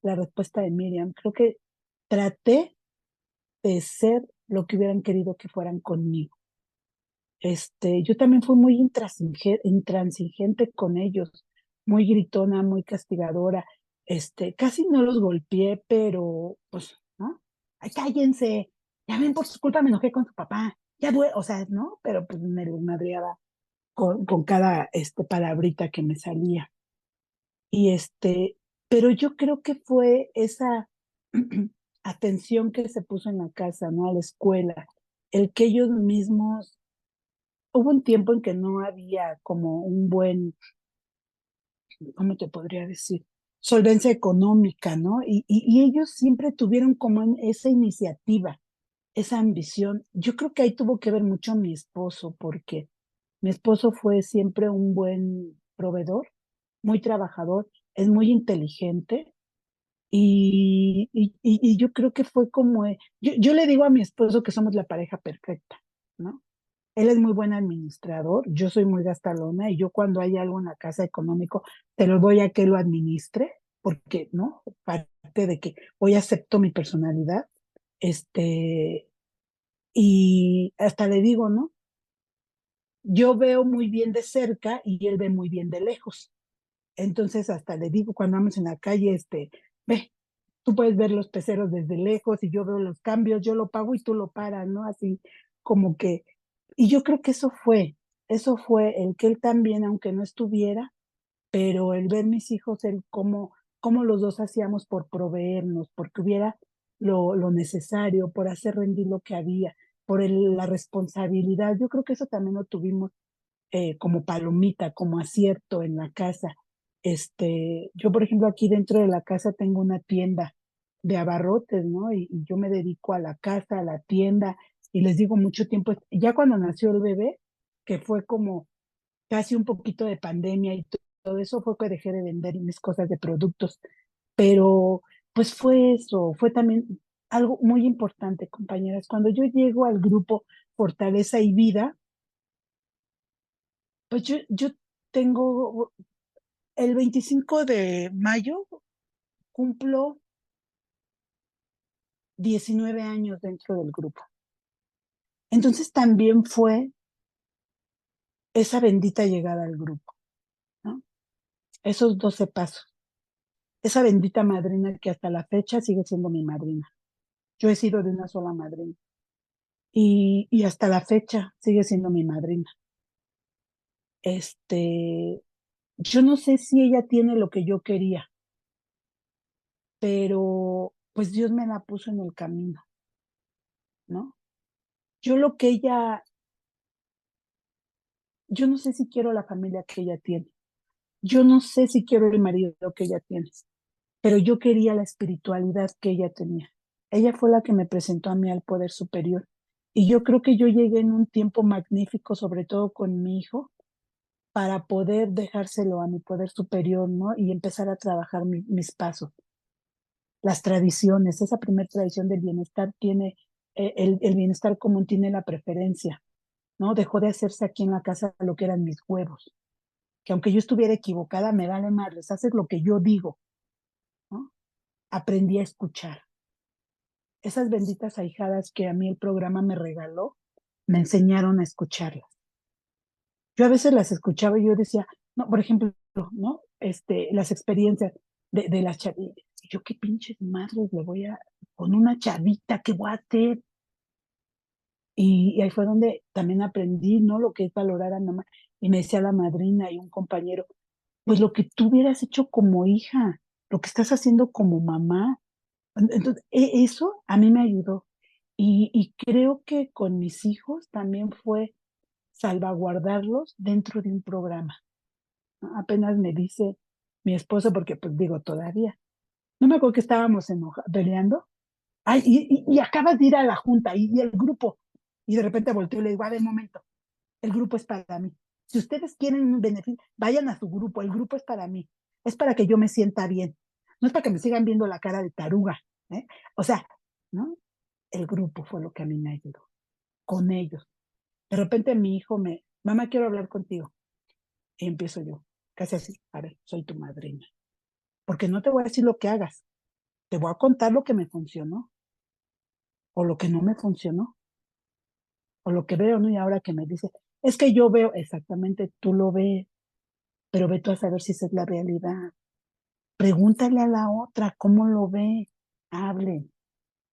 la respuesta de Miriam. Creo que traté de ser lo que hubieran querido que fueran conmigo. Yo también fui muy intransigente con ellos, muy gritona, muy castigadora. Casi no los golpeé, pero pues, ¿no? Ay, cállense, ya ven, por su culpa me enojé con su papá, ya duele, o sea, ¿no? Pero pues me los madreaba con cada palabrita que me salía. Y pero yo creo que fue esa atención que se puso en la casa, ¿no? A la escuela, el que ellos mismos, hubo un tiempo en que no había como un buen, ¿cómo te podría decir? Solvencia económica, ¿no? Y ellos siempre tuvieron como esa iniciativa, esa ambición. Yo creo que ahí tuvo que ver mucho mi esposo, porque mi esposo fue siempre un buen proveedor, muy trabajador, es muy inteligente y yo creo que fue como, yo le digo a mi esposo que somos la pareja perfecta, ¿no? Él es muy buen administrador, yo soy muy gastalona y yo cuando hay algo en la casa económico, te lo doy a que lo administre, porque, ¿no? Parte de que hoy acepto mi personalidad, este, y hasta le digo, ¿no? Yo veo muy bien de cerca y él ve muy bien de lejos. Entonces hasta le digo cuando vamos en la calle, ve, tú puedes ver los peceros desde lejos y yo veo los cambios, yo lo pago y tú lo paras, ¿no? Así como que, y yo creo que eso fue el que él también, aunque no estuviera, pero el ver mis hijos, el cómo los dos hacíamos por proveernos, porque hubiera lo necesario, por hacer rendir lo que había, por la responsabilidad. Yo creo que eso también lo tuvimos como palomita, como acierto en la casa. Yo, por ejemplo, aquí dentro de la casa tengo una tienda de abarrotes, ¿no? Y yo me dedico a la casa, a la tienda, y les digo mucho tiempo, ya cuando nació el bebé, que fue como casi un poquito de pandemia y todo eso, fue que dejé de vender mis cosas de productos, pero pues fue eso, fue también algo muy importante, compañeras. Cuando yo llego al grupo Fortaleza y Vida, pues yo tengo, el 25 de mayo cumplo 19 años dentro del grupo. Entonces también fue esa bendita llegada al grupo, ¿no? Esos 12 pasos, esa bendita madrina que hasta la fecha sigue siendo mi madrina. Yo he sido de una sola madrina y hasta la fecha sigue siendo mi madrina. Yo no sé si ella tiene lo que yo quería, pero pues Dios me la puso en el camino, ¿no? Yo lo que ella Yo no sé si quiero la familia que ella tiene. Yo no sé si quiero el marido que ella tiene, pero yo quería la espiritualidad que ella tenía. Ella fue la que me presentó a mí al poder superior. Y yo creo que yo llegué en un tiempo magnífico, sobre todo con mi hijo, para poder dejárselo a mi poder superior, ¿no? Y empezar a trabajar mis pasos. Las tradiciones, esa primera tradición del bienestar tiene, el bienestar común tiene la preferencia, ¿no? Dejó de hacerse aquí en la casa lo que eran mis huevos, que aunque yo estuviera equivocada, me vale madres, haces lo que yo digo, ¿no? Aprendí a escuchar. Esas benditas ahijadas que a mí el programa me regaló, me enseñaron a escucharlas. Yo a veces las escuchaba y yo decía, no, por ejemplo, ¿no? Las experiencias de las chavitas. Yo qué pinches madres le voy a, con una chavita, ¿qué voy a hacer? Y ahí fue donde también aprendí, ¿no? Lo que es valorar a mamá. Y me decía la madrina y un compañero, pues lo que tú hubieras hecho como hija, lo que estás haciendo como mamá. Entonces, eso a mí me ayudó. Y creo que con mis hijos también fue salvaguardarlos dentro de un programa, ¿no? Apenas me dice mi esposo, porque pues digo todavía, no me acuerdo que estábamos peleando, ay, y acabas de ir a la junta y el grupo, y de repente volteo y le digo, a ver, momento, el grupo es para mí. Si ustedes quieren un beneficio, vayan a su grupo, el grupo es para mí, es para que yo me sienta bien, no es para que me sigan viendo la cara de taruga, ¿eh? O sea, ¿no? El grupo fue lo que a mí me ayudó, con ellos. De repente mi hijo mamá, quiero hablar contigo. Y empiezo yo, casi así, a ver, soy tu madrina. Porque no te voy a decir lo que hagas, te voy a contar lo que me funcionó, o lo que no me funcionó, o lo que veo, ¿no? Y ahora que me dice, es que yo veo, exactamente, tú lo ves, pero ve tú a saber si esa es la realidad. Pregúntale a la otra cómo lo ve, hable.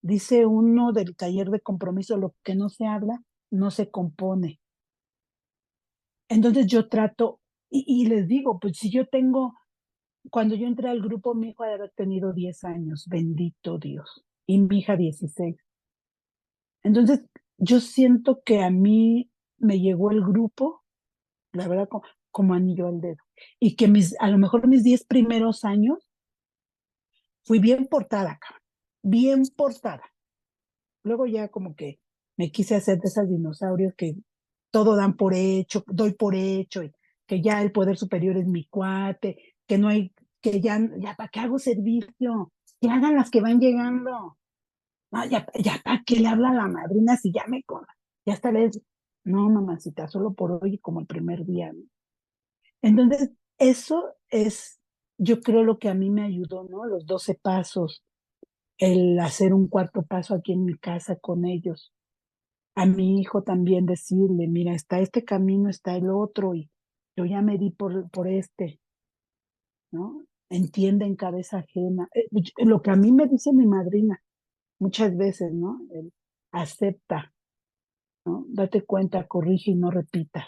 Dice uno del taller de compromiso, lo que no se habla, no se compone. Entonces yo trato, y les digo, pues si yo tengo cuando yo entré al grupo, mi hijo ha de haber tenido 10 años, bendito Dios, y mi hija 16. Entonces, yo siento que a mí me llegó el grupo, la verdad, como anillo al dedo. Y que a lo mejor mis 10 primeros años fui bien portada, cabrón, bien portada. Luego ya como que me quise hacer de esas dinosaurios que todo dan por hecho, doy por hecho, y que ya el poder superior es mi cuate, que no hay, que ya ¿para qué hago servicio? Que hagan las que van llegando. No, ya ¿para qué le habla a la madrina si ya me con ya está les, no, mamacita, solo por hoy como el primer día, ¿no? Entonces, eso es, yo creo lo que a mí me ayudó, ¿no? Los 12 pasos, el hacer un cuarto paso aquí en mi casa con ellos. A mi hijo también decirle, mira, está este camino, está el otro, y yo ya me di por este, ¿no? Entiende en cabeza ajena. Lo que a mí me dice mi madrina muchas veces, ¿no? El, acepta, ¿no? Date cuenta, corrige y no repita.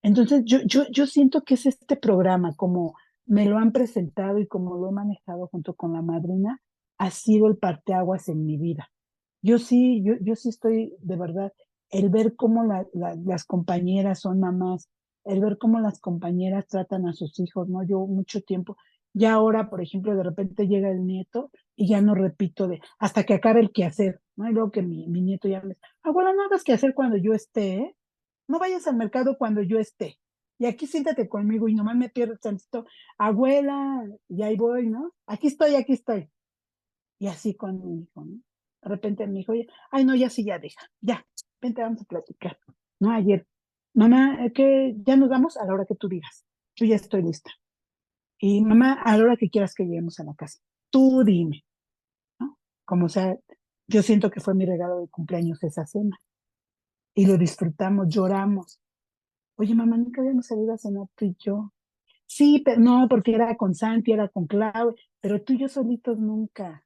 Entonces, yo siento que es este programa, como me lo han presentado y como lo he manejado junto con la madrina, ha sido el parteaguas en mi vida. Yo sí estoy, de verdad, el ver cómo las compañeras son mamás, el ver cómo las compañeras tratan a sus hijos, ¿no? Yo mucho tiempo, ya ahora, por ejemplo, de repente llega el nieto y ya no repito hasta que acabe el quehacer, ¿no? Y luego que mi nieto ya me dice, abuela, no hagas quehacer cuando yo esté, ¿eh? No vayas al mercado cuando yo esté. Y aquí siéntate conmigo y nomás me pierdo tantito. Abuela, y ahí voy, ¿no? Aquí estoy, aquí estoy. Y así con mi hijo, ¿no? De repente mi hijo, ay, no, ya sí, ya deja, ya, vente, vamos a platicar. No, ayer, mamá, que ya nos vamos a la hora que tú digas. Yo ya estoy lista. Y mamá, a la hora que quieras que lleguemos a la casa. Tú dime, ¿no? Como sea, yo siento que fue mi regalo de cumpleaños esa cena. Y lo disfrutamos, lloramos. Oye, mamá, nunca habíamos salido a cenar tú y yo. Sí, pero no, porque era con Santi, era con Clau, pero tú y yo solitos nunca.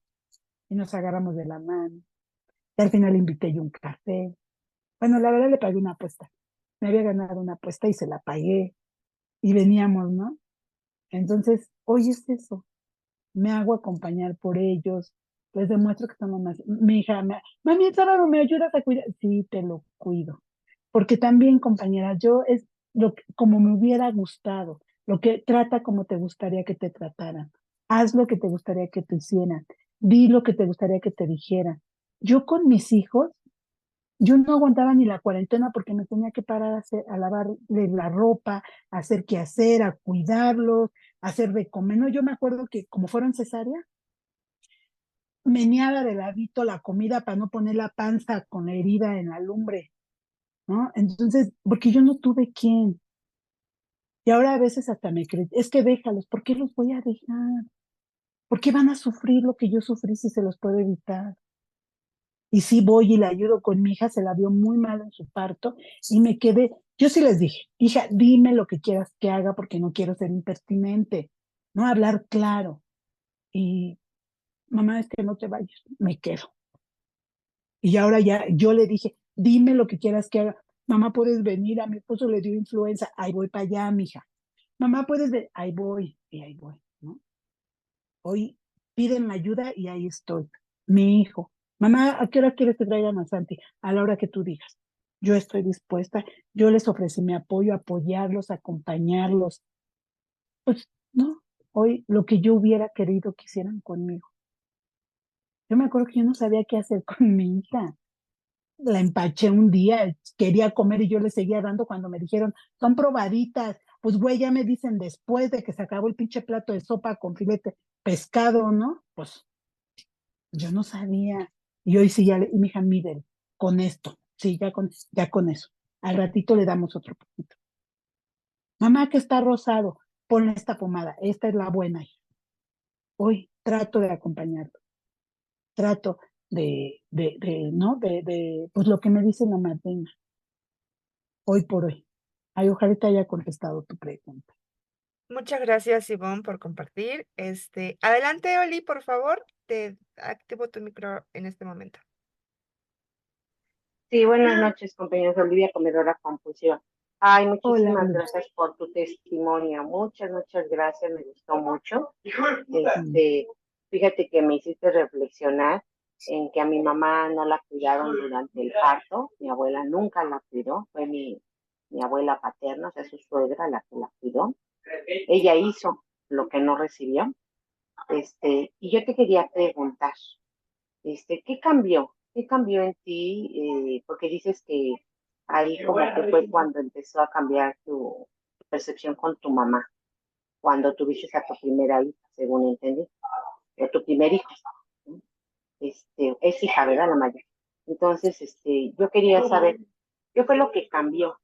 Y nos agarramos de la mano. Y al final le invité yo un café. Bueno, la verdad le pagué una apuesta. Me había ganado una apuesta y se la pagué. Y veníamos, ¿no? Entonces, hoy es eso. Me hago acompañar por ellos. Les demuestro que estamos más. Mi hija, mami, el sábado me ayudas a cuidar. Sí, te lo cuido. Porque también, compañera, yo es como me hubiera gustado, lo que trata como te gustaría que te trataran, haz lo que te gustaría que te hicieran, di lo que te gustaría que te dijeran. Yo con mis hijos, yo no aguantaba ni la cuarentena porque me tenía que parar a lavarle la ropa, a hacer qué hacer, a cuidarlos, a hacer de comer. No, yo me acuerdo que como fueron cesárea, meneaba de ladito la comida para no poner la panza con la herida en la lumbre, ¿no? Entonces, porque yo no tuve quién. Y ahora a veces hasta me creen, es que déjalos, ¿por qué los voy a dejar? ¿Por qué van a sufrir lo que yo sufrí si se los puedo evitar? Y sí voy y le ayudo con mi hija, se la vio muy mal en su parto y me quedé, yo sí les dije, hija, dime lo que quieras que haga porque no quiero ser impertinente, no hablar claro. Y mamá, es que no te vayas, me quedo. Y ahora ya, yo le dije, dime lo que quieras que haga. Mamá, puedes venir, a mi esposo le dio influenza, ahí voy para allá, mija. Mamá, puedes ver, ahí voy, y ahí voy, ¿no? Hoy piden ayuda y ahí estoy. Mi hijo, mamá, ¿a qué hora quieres que traigan a Santi? A la hora que tú digas. Yo estoy dispuesta, yo les ofrecí mi apoyo, apoyarlos, acompañarlos. Pues no, hoy lo que yo hubiera querido que hicieran conmigo. Yo me acuerdo que yo no sabía qué hacer con mi hija. La empaché un día, quería comer y yo le seguía dando cuando me dijeron, son probaditas. Pues güey, ya me dicen después de que se acabó el pinche plato de sopa con filete pescado, ¿no? Pues yo no sabía. Y hoy sí ya, y mi hija, mire, con esto, sí, ya con eso. Al ratito le damos otro poquito. Mamá, que está rosado, ponle esta pomada, esta es la buena. Hoy trato de acompañarlo, trato ¿no? Pues lo que me dice la madrina, hoy por hoy. Ay, ojalá te haya contestado tu pregunta. Muchas gracias, Ivonne, por compartir. Adelante, Oli, por favor. Te activo tu micro en este momento. Sí, buenas noches, compañeros. Olivia, comedora compulsiva. Ay, Hola, muchísimas Luz. gracias por tu testimonio. Muchas gracias, me gustó mucho. Mm. Fíjate que me hiciste reflexionar en que a mi mamá no la cuidaron durante el parto. Mi abuela nunca la cuidó, fue mi abuela paterna, o sea, su suegra la que la cuidó. Ella hizo lo que no recibió. Y yo te quería preguntar, ¿qué cambió? ¿Qué cambió en ti? Porque dices que ahí como que fue cuando empezó a cambiar tu percepción con tu mamá, cuando tuviste a tu primera hija, según entendí, o tu primer hijo. ¿No? Es hija, ¿verdad? La mayor. Entonces, yo quería saber, ¿qué fue lo que cambió?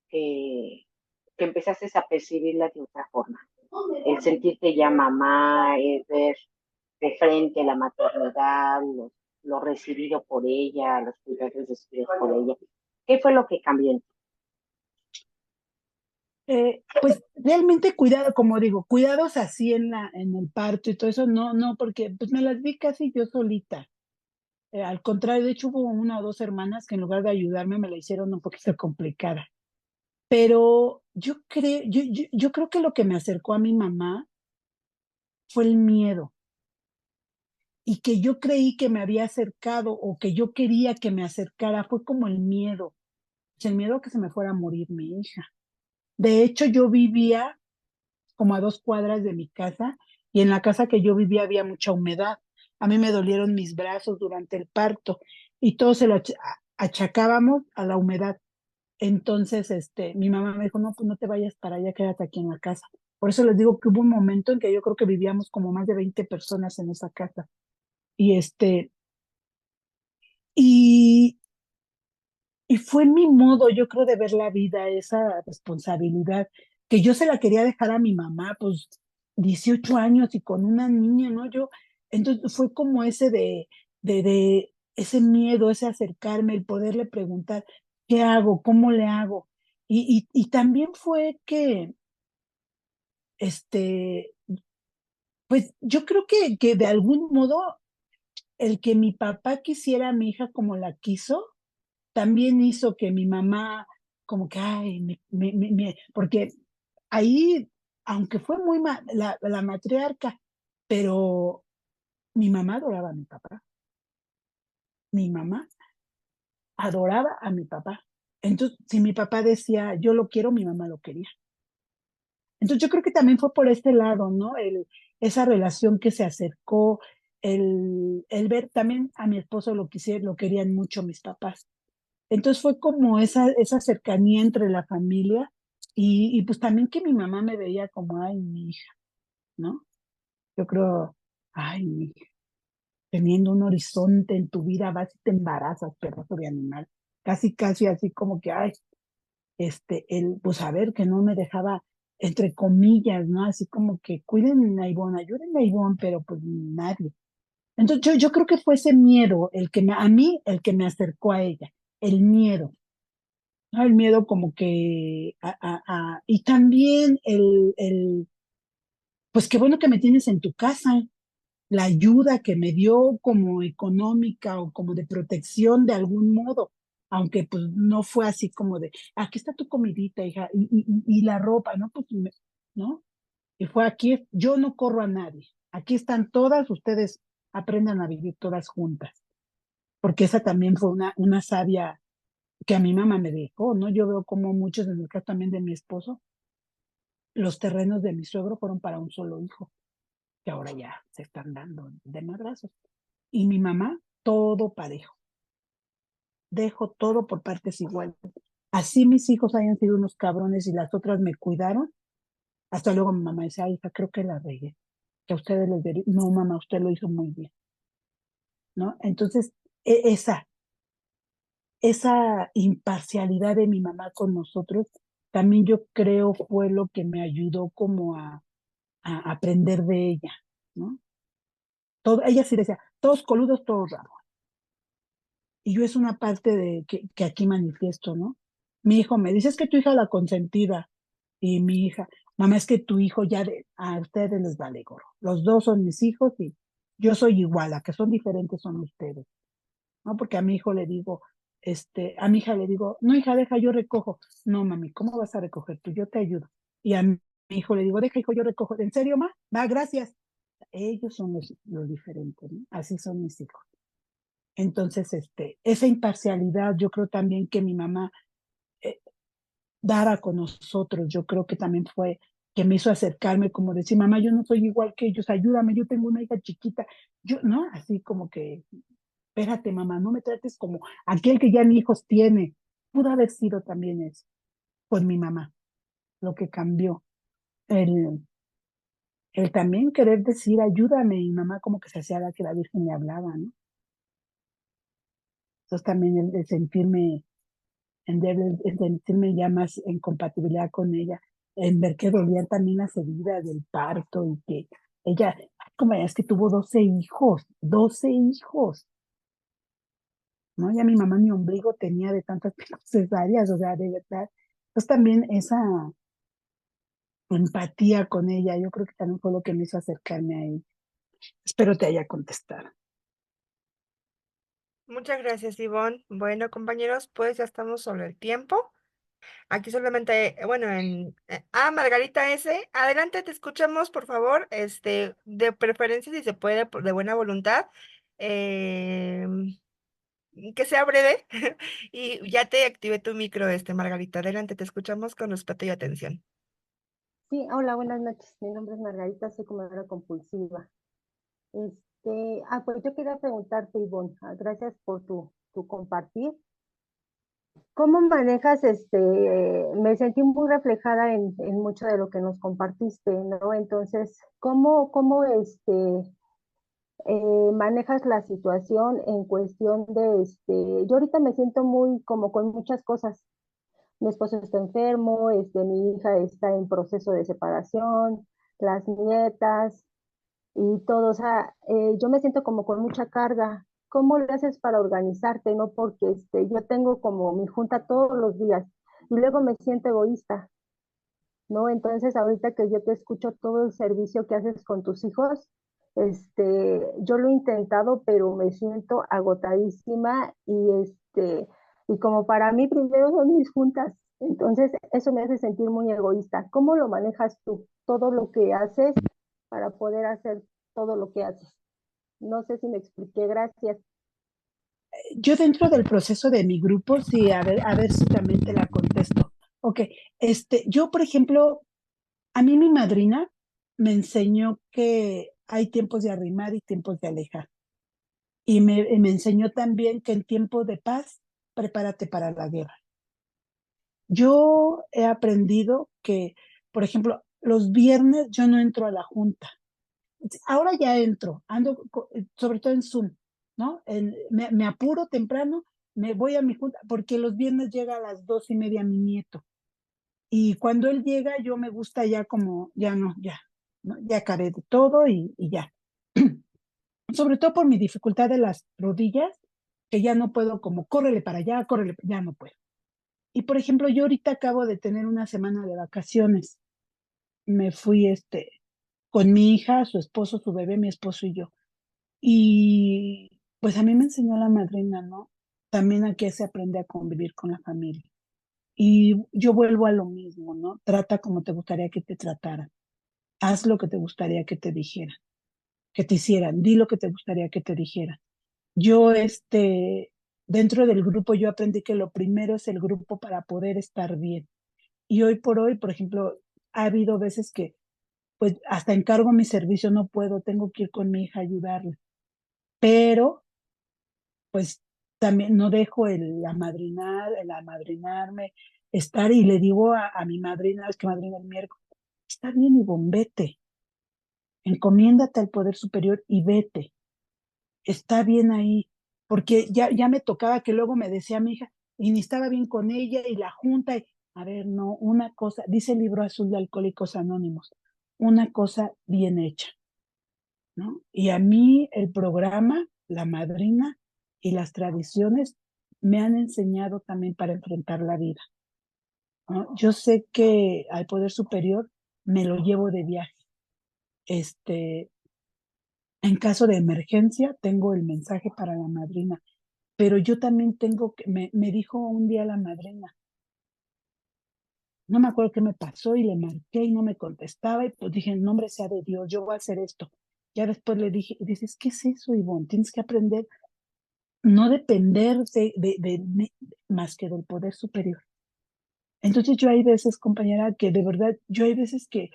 Que empezaste a percibirla de otra forma. El sentirte ya mamá, el ver de frente la maternidad, lo recibido por ella, los cuidados recibidos por ella. ¿Qué fue lo que cambió en ti? Pues realmente cuidado, como digo, cuidados así en el parto y todo eso, no, porque pues me las vi casi yo solita. Al contrario, de hecho hubo una o dos hermanas que en lugar de ayudarme me la hicieron un poquito complicada. Pero yo creo que lo que me acercó a mi mamá fue el miedo y que yo creí que me había acercado o que yo quería que me acercara fue como el miedo, el miedo a que se me fuera a morir mi hija. De hecho, yo vivía como a 2 cuadras de mi casa y en la casa que yo vivía había mucha humedad. A mí me dolieron mis brazos durante el parto y todo se lo achacábamos a la humedad. Entonces, mi mamá me dijo, no, pues no te vayas para allá, quédate aquí en la casa. Por eso les digo que hubo un momento en que yo creo que vivíamos como más de 20 personas en esa casa. Y y, y fue mi modo, yo creo, de ver la vida, esa responsabilidad, que yo se la quería dejar a mi mamá, pues 18 años y con una niña, ¿no? Entonces fue como ese de ese miedo, ese acercarme, el poderle preguntar, ¿qué hago? ¿Cómo le hago? Y también fue que, este, pues yo creo que de algún modo el que mi papá quisiera a mi hija como la quiso, también hizo que mi mamá, como que, ay, porque ahí, aunque fue muy la matriarca, pero mi mamá adoraba a mi papá, mi mamá adoraba a mi papá. Entonces, si mi papá decía, yo lo quiero, mi mamá lo quería. Entonces, yo creo que también fue por este lado, ¿no? Esa relación que se acercó, el ver también a mi esposo lo querían mucho mis papás. Entonces fue como esa cercanía entre la familia y pues también que mi mamá me veía como, ay, mi hija, ¿no? Yo creo, ay, mi hija, teniendo un horizonte en tu vida, vas y te embarazas, pedazo de animal. Casi así como que, ay, pues a ver, que no me dejaba, entre comillas, ¿no? Así como que cuiden a Ivonne, ayuden a Ivonne, pero pues nadie. Entonces yo creo que fue ese miedo a mí, el que me acercó a ella, el miedo. Ah, el miedo como que, y también pues qué bueno que me tienes en tu casa, la ayuda que me dio como económica o como de protección de algún modo, aunque pues no fue así como de, aquí está tu comidita, hija, y la ropa, ¿no? Pues, ¿no? Y fue aquí, yo no corro a nadie, aquí están todas, ustedes aprendan a vivir todas juntas, porque esa también fue una sabia que a mi mamá me dejó, ¿no? Yo veo como muchos, en el caso también de mi esposo, los terrenos de mi suegro fueron para un solo hijo, que ahora ya se están dando de madrazos. Y mi mamá, todo parejo, dejo todo por partes iguales. Así mis hijos hayan sido unos cabrones y las otras me cuidaron, hasta luego mi mamá dice, ay, hija, creo que la regué, que a ustedes les diría, no, mamá, usted lo hizo muy bien, ¿no? Entonces, esa imparcialidad de mi mamá con nosotros, también yo creo fue lo que me ayudó como a aprender de ella, ¿no? Ella sí decía, todos coludos, todos raros. Y yo es una parte de que aquí manifiesto, ¿no? Mi hijo me dice, es que tu hija la consentida. Y mi hija, mamá, es que tu hijo a ustedes les vale gorro. Los dos son mis hijos y yo soy igual, a que son diferentes son ustedes, ¿no? Porque a mi hijo le digo, A mi hija le digo, no, hija, deja, yo recojo. No, mami, ¿cómo vas a recoger tú? Yo te ayudo. Y a mi hijo le digo, deja, hijo, yo recojo. ¿En serio, ma? Va, gracias. Ellos son los diferentes, ¿no? Así son mis hijos. Entonces, esa imparcialidad, yo creo también que mi mamá dara con nosotros, yo creo que también fue que me hizo acercarme, como decir, mamá, yo no soy igual que ellos, ayúdame, yo tengo una hija chiquita. Yo, ¿no? Así como que, espérate, mamá, no me trates como aquel que ya ni hijos tiene. Pudo haber sido también eso, con mi mamá, lo que cambió. El, el también querer decir, ayúdame, y mamá como que se hacía la que la Virgen le hablaba, ¿no? Entonces también el de sentirme en sentirme ya más en compatibilidad con ella, en ver que dolían también las heridas del parto y que ella, como es que tuvo 12 hijos, ¿no? Ya mi mamá ni ombligo tenía de tantas cesáreas, o sea, de verdad. Entonces también esa empatía con ella, yo creo que también fue lo que me hizo acercarme a ella. Espero te haya contestado. Muchas gracias, Ivonne. Bueno, compañeros, pues ya estamos sobre el tiempo. Aquí solamente, bueno, Margarita S., adelante, te escuchamos, por favor, de preferencia, si se puede, de buena voluntad, em, que sea breve, y ya te activé tu micro, Margarita, adelante, te escuchamos con respeto y atención. Sí, hola, buenas noches. Mi nombre es Margarita, soy comedora compulsiva. Pues yo quería preguntarte, Ivonne, gracias por tu compartir. ¿Cómo manejas, me sentí muy reflejada en mucho de lo que nos compartiste, ¿no? Entonces, manejas la situación en cuestión de, yo ahorita me siento muy como con muchas cosas. Mi esposo está enfermo, mi hija está en proceso de separación, las nietas y todo, o sea, yo me siento como con mucha carga. ¿Cómo le haces para organizarte, no? Porque yo tengo como mi junta todos los días y luego me siento egoísta, ¿no? Entonces, ahorita que yo te escucho todo el servicio que haces con tus hijos, yo lo he intentado, pero me siento agotadísima y como para mí primero son mis juntas, entonces eso me hace sentir muy egoísta. ¿Cómo lo manejas tú? Todo lo que haces para poder hacer todo lo que haces. No sé si me expliqué, gracias. Yo dentro del proceso de mi grupo, sí, a ver si también te la contesto. Ok, yo, por ejemplo, a mí mi madrina me enseñó que hay tiempos de arrimar y tiempos de alejar. Y me enseñó también que en tiempo de paz, prepárate para la guerra. Yo he aprendido que, por ejemplo, los viernes yo no entro a la junta. Ahora ya entro, ando sobre todo en Zoom, ¿no? Me apuro temprano, me voy a mi junta, porque los viernes llega a las 2:30 mi nieto. Y cuando él llega, yo me gusta ya como, ya no, ya, ¿no? Ya acabé de todo y ya. Sobre todo por mi dificultad de las rodillas, que ya no puedo como, córrele para allá, córrele, ya no puedo. Y por ejemplo, yo ahorita acabo de tener una semana de vacaciones. Me fui con mi hija, su esposo, su bebé, mi esposo y yo. Y pues a mí me enseñó la madrina, ¿no? También a que se aprende a convivir con la familia. Y yo vuelvo a lo mismo, ¿no? Trata como te gustaría que te trataran. Haz lo que te gustaría que te dijeran, que te hicieran. Di lo que te gustaría que te dijeran. Yo, dentro del grupo, yo aprendí que lo primero es el grupo para poder estar bien. Y hoy por hoy, por ejemplo, ha habido veces que, pues, hasta encargo mi servicio, no puedo, tengo que ir con mi hija a ayudarle. Pero pues también no dejo el amadrinarme, estar y le digo a mi madrina, es que madrina el miércoles, está bien, y vete, encomiéndate al poder superior y vete, está bien ahí, porque ya me tocaba que luego me decía mi hija, y ni estaba bien con ella y la junta, a ver, no, una cosa, dice el libro azul de Alcohólicos Anónimos, una cosa bien hecha, ¿no? Y a mí el programa, la madrina y las tradiciones me han enseñado también para enfrentar la vida, ¿no? Yo sé que al poder superior me lo llevo de viaje. En caso de emergencia, tengo el mensaje para la madrina, pero yo también tengo que, me dijo un día la madrina, no me acuerdo qué me pasó y le marqué y no me contestaba y pues dije, en nombre sea de Dios, yo voy a hacer esto. Ya después le dije, y dices, ¿qué es eso, Ivonne? Tienes que aprender no depender más que del poder superior. Entonces yo hay veces, compañera, que de verdad, yo hay veces que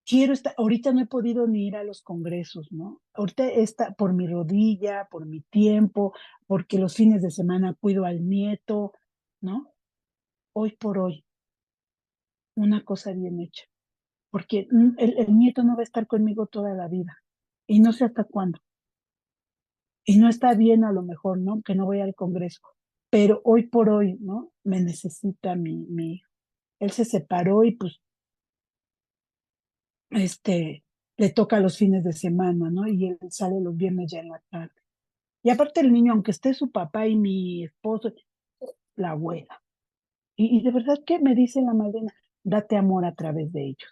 quiero estar, ahorita no he podido ni ir a los congresos, ¿no? Ahorita está por mi rodilla, por mi tiempo, porque los fines de semana cuido al nieto, ¿no? Hoy por hoy, una cosa bien hecha, porque el nieto no va a estar conmigo toda la vida y no sé hasta cuándo. Y no está bien a lo mejor, ¿no? Que no voy al congreso, pero hoy por hoy, ¿no? Me necesita mi hijo. Él se separó y pues, le toca los fines de semana, ¿no? Y él sale los viernes ya en la tarde. Y aparte el niño, aunque esté su papá y mi esposo, la abuela. Y de verdad que me dice la madrina, date amor a través de ellos.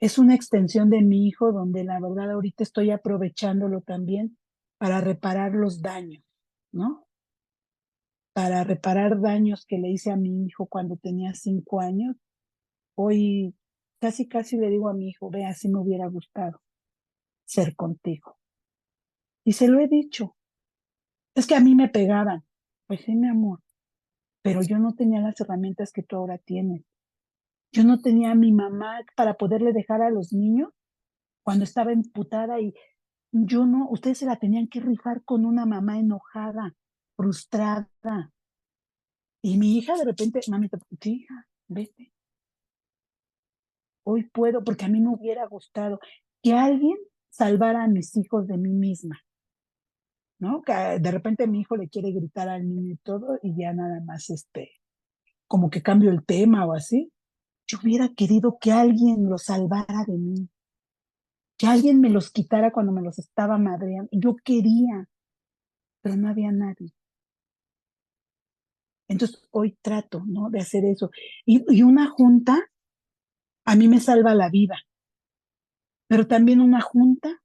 Es una extensión de mi hijo donde la verdad ahorita estoy aprovechándolo también para reparar los daños, ¿no? Para reparar daños que le hice a mi hijo cuando tenía 5 años. Hoy casi, casi le digo a mi hijo, ve, así me hubiera gustado ser contigo. Y se lo he dicho. Es que a mí me pegaban. Pues sí, mi amor, pero yo no tenía las herramientas que tú ahora tienes. Yo no tenía a mi mamá para poderle dejar a los niños cuando estaba emputada y yo no, ustedes se la tenían que rifar con una mamá enojada, frustrada. Y mi hija de repente, mami, sí, hija, vete. Hoy puedo, porque a mí me hubiera gustado que alguien salvara a mis hijos de mí misma, ¿no? Que de repente mi hijo le quiere gritar al niño y todo, y ya nada más, como que cambio el tema o así. Yo hubiera querido que alguien los salvara de mí, que alguien me los quitara cuando me los estaba madreando. Yo quería, pero no había nadie. Entonces hoy trato, ¿no? De hacer eso. Y una junta a mí me salva la vida, pero también una junta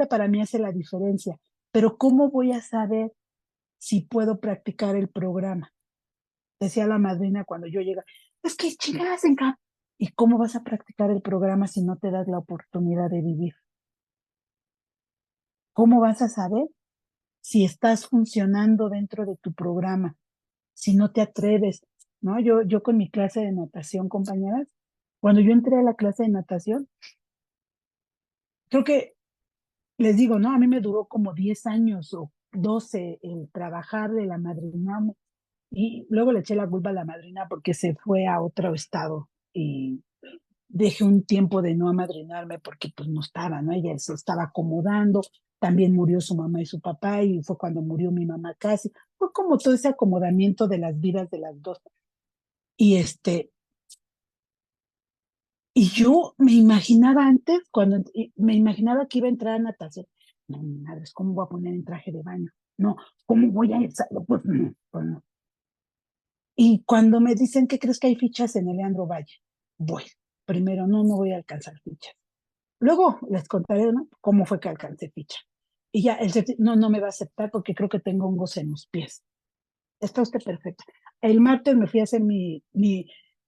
para mí hace la diferencia. Pero ¿cómo voy a saber si puedo practicar el programa? Decía la madrina cuando yo llegaba, es que chingadas en casa. ¿Y cómo vas a practicar el programa si no te das la oportunidad de vivir? ¿Cómo vas a saber si estás funcionando dentro de tu programa? Si no te atreves, ¿no? Yo con mi clase de natación, compañeras, cuando yo entré a la clase de natación, creo que les digo, ¿no? A mí me duró como 10 años o 12 el trabajar de la madrina y luego le eché la culpa a la madrina porque se fue a otro estado y dejé un tiempo de no amadrinarme porque pues no estaba, ¿no? Ella se estaba acomodando, también murió su mamá y su papá y fue cuando murió mi mamá casi, fue como todo ese acomodamiento de las vidas de las dos. Y y yo me imaginaba antes, me imaginaba que iba a entrar a natación. No, mi madre, ¿cómo voy a poner en traje de baño? No, ¿cómo voy a ir? Pues no, pues no. Y cuando me dicen que crees que hay fichas en el Leandro Valle, voy. Primero, no voy a alcanzar fichas. Luego les contaré, ¿no? Cómo fue que alcancé ficha. Y ya, no me va a aceptar porque creo que tengo hongos en los pies. Está usted perfecta. El martes me fui a hacer mi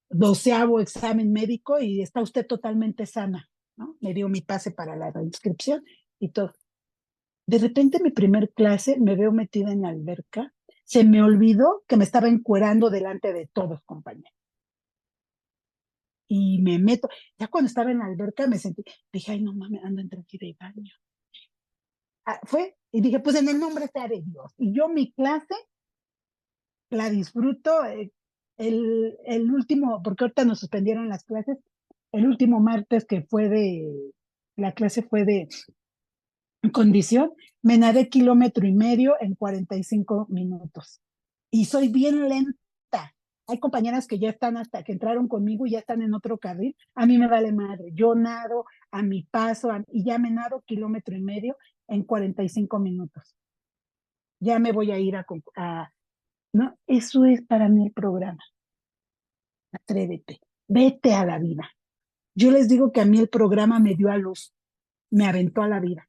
12º examen médico y está usted totalmente sana, ¿no? Me dio mi pase para la reinscripción y todo. De repente, mi primer clase, me veo metida en la alberca. Se me olvidó que me estaba encuerando delante de todos, compañeros. Y me meto. Ya cuando estaba en la alberca me sentí, dije, ay, no mames, ando en traje de baño. Fue, y dije, pues en el nombre sea de Dios. Y yo mi clase la disfruto. El último, porque ahorita nos suspendieron las clases, el último martes la clase fue de condición, me nadé 1,5 kilómetros en 45 minutos. Y soy bien lenta. Hay compañeras que ya están hasta que entraron conmigo y ya están en otro carril. A mí me vale madre. Yo nado a mi paso y ya me nado 1,5 kilómetros en 45 minutos. Ya me voy a ir ¿no? Eso es para mí el programa. Atrévete, vete a la vida. Yo les digo que a mí el programa me dio a luz, me aventó a la vida.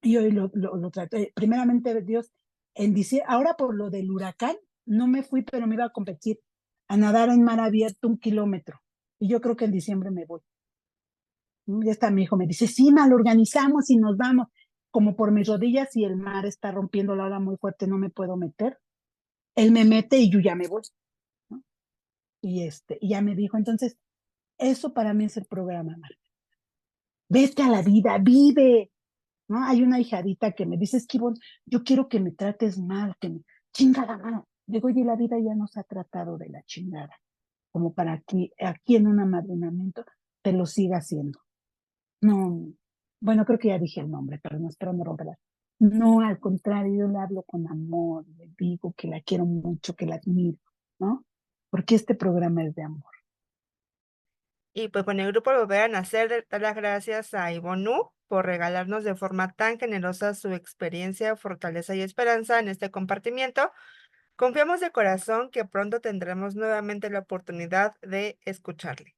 y hoy lo traté. Primeramente, Dios, en diciembre, ahora por lo del huracán, no me fui, pero me iba a competir a nadar en mar abierto 1 kilómetro. Y yo creo que en diciembre me voy. Ya está mi hijo, me dice, sí, mal organizamos y nos vamos. Como por mis rodillas y el mar está rompiendo la ola muy fuerte, no me puedo meter. Él me mete y yo ya me voy, ¿no? Y ya me dijo, entonces, eso para mí es el programa, Mar. Vete a la vida, vive, ¿no? Hay una hijadita que me dice, es que yo quiero que me trates mal, que me chingada mal. Digo, oye, la vida ya nos ha tratado de la chingada, como para que aquí en un amadrinamiento te lo siga haciendo. No, bueno, creo que ya dije el nombre, pero no espero no romperla. No, al contrario, yo le hablo con amor, le digo que la quiero mucho, que la admiro, ¿no? Porque este programa es de amor. Y pues con el grupo Volver a Nacer, dar las gracias a Ivonne por regalarnos de forma tan generosa su experiencia, fortaleza y esperanza en este compartimiento. Confiamos de corazón que pronto tendremos nuevamente la oportunidad de escucharle.